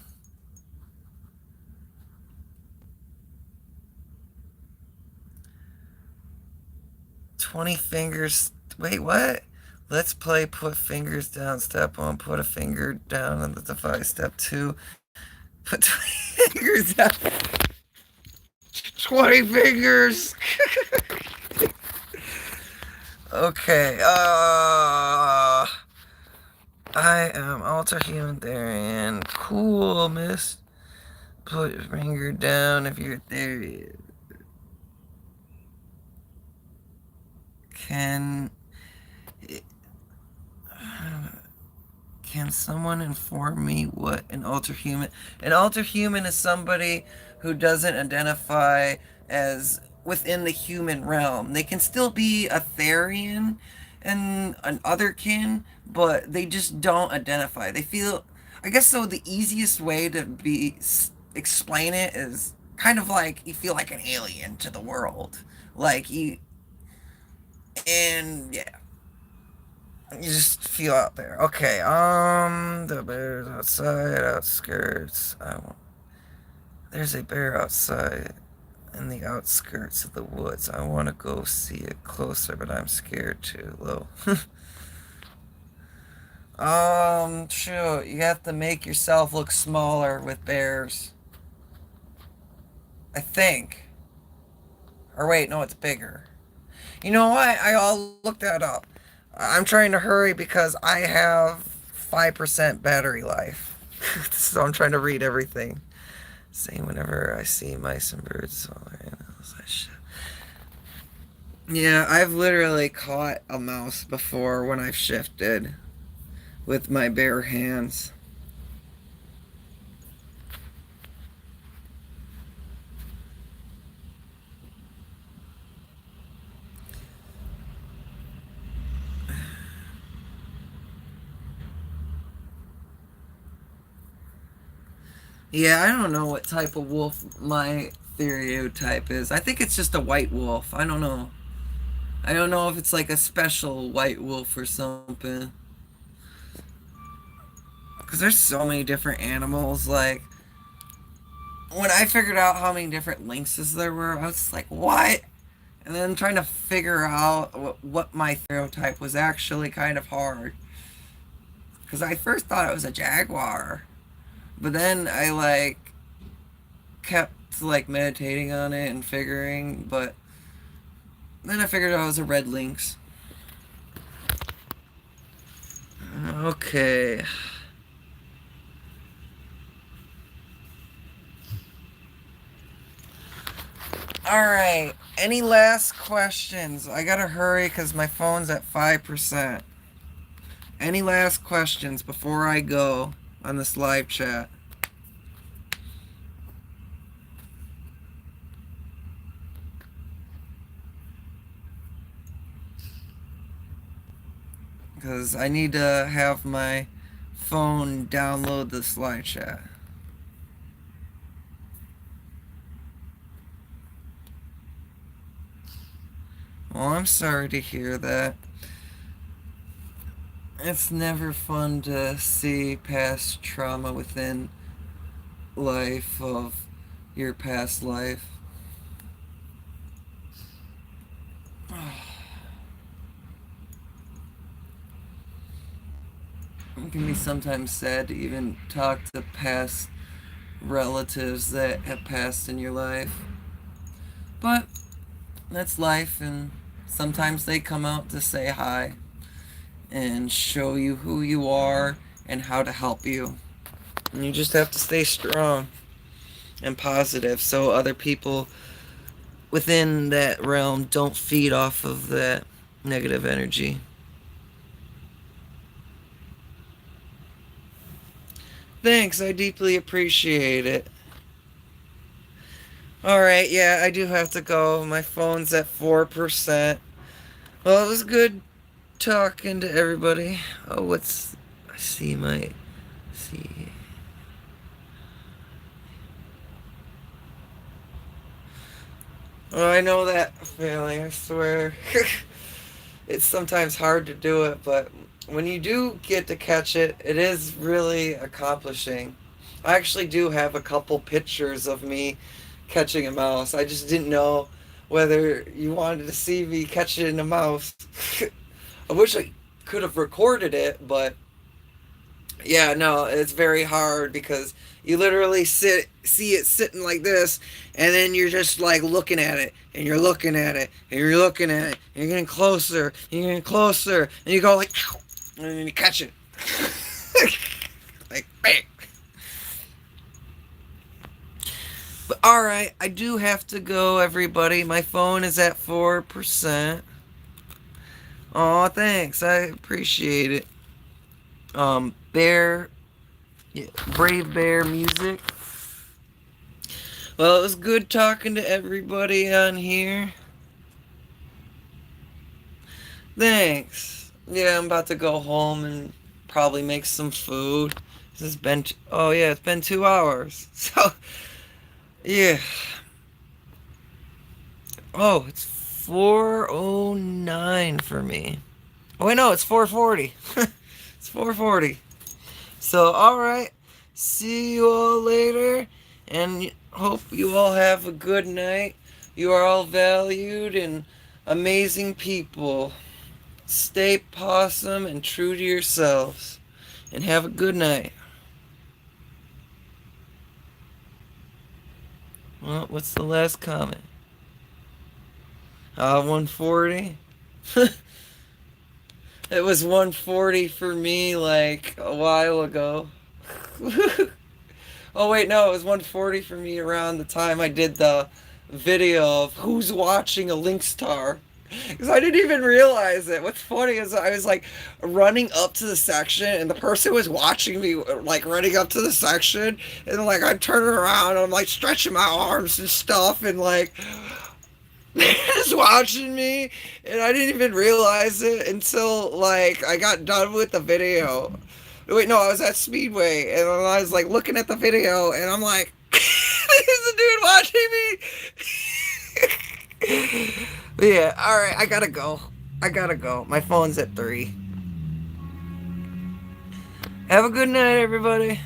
20 fingers. Wait, what? Let's play put fingers down. Step 1, put a finger down on the device. Step 2, put 20 fingers down. 20 fingers! Okay, I am Alter Human Therian. Cool, miss. Put your finger down if you're Therian. Can Can someone inform me what an alter human? An alter human is somebody who doesn't identify as within the human realm. They can still be a Therian and an otherkin, but they just don't identify. They feel, I guess so. The easiest way to be explain it is kind of like you feel like an alien to the world, like you, and yeah, you just feel out there. Okay, the bear's outside, outskirts. There's a bear outside in the outskirts of the woods. I want to go see it closer, but I'm scared too. Low. Sure. You have to make yourself look smaller with bears. I think. Or wait, no, it's bigger. You know what? I'll look that up. I'm trying to hurry because I have 5% battery life. So I'm trying to read everything. Say whenever I see mice and birds, solar animals, I should. Yeah, I've literally caught a mouse before when I've shifted with my bare hands. Yeah, I don't know what type of wolf my stereotype is. I think it's just a white wolf. I don't know. I don't know if it's like a special white wolf or something. Because there's so many different animals. Like, when I figured out how many different lynxes there were, I was just like, what? And then trying to figure out what my stereotype was actually kind of hard. Because I first thought it was a jaguar. But then I, like, kept, like, meditating on it and figuring. But then I figured out it was a red lynx. Okay. Alright. Any last questions? I gotta hurry because my phone's at 5%. Any last questions before I go on this live chat? Because I need to have my phone download the slide chat. Well, I'm sorry to hear that. It's never fun to see past trauma within life of your past life. It can be sometimes sad to even talk to past relatives that have passed in your life. But that's life, and sometimes they come out to say hi and show you who you are and how to help you. And you just have to stay strong and positive so other people within that realm don't feed off of that negative energy. Thanks, I deeply appreciate it. Alright, yeah, I do have to go. My phone's at 4%. Well, it was good talking to everybody. Oh, what's... I see my... See... Oh, I know that feeling, I swear. It's sometimes hard to do it, but when you do get to catch it, it is really accomplishing. I actually do have a couple pictures of me catching a mouse. I just didn't know whether you wanted to see me catching a mouse. I wish I could have recorded it, but yeah, no, it's very hard because you literally see it sitting like this, and then you're just like looking at it, and you're looking at it, and you're looking at it, and you're getting closer, and you're getting closer, and you go like, ow, and then you catch it. Like, bang. But alright, I do have to go, everybody. My phone is at 4%. Aw, thanks. I appreciate it. Bear, yeah, Brave Bear music. Well, it was good talking to everybody on here. Thanks. Yeah, I'm about to go home and probably make some food. This has been, oh yeah, it's been 2 hours. So, yeah. Oh, it's 4:09 for me. Oh, wait, no, it's 4:40. It's 4:40. So, alright. See you all later. And hope you all have a good night. You are all valued and amazing people. Stay possum and true to yourselves. And have a good night. Well, what's the last comment? 140. It was 140 for me like a while ago. Oh wait, no, it was 140 for me around the time I did the video of who's watching a Elynxtra. Because I didn't even realize it. What's funny is I was like running up to the section, and the person was watching me like running up to the section, and like I'm turning around, and I'm like stretching my arms and stuff, and like just watching me, and I didn't even realize it until like I got done with the video. Wait, no, I was at Speedway, and I was like looking at the video, and I'm like, there's a dude watching me. But yeah, all right, I gotta go. I gotta go. My phone's at 3. Have a good night, everybody.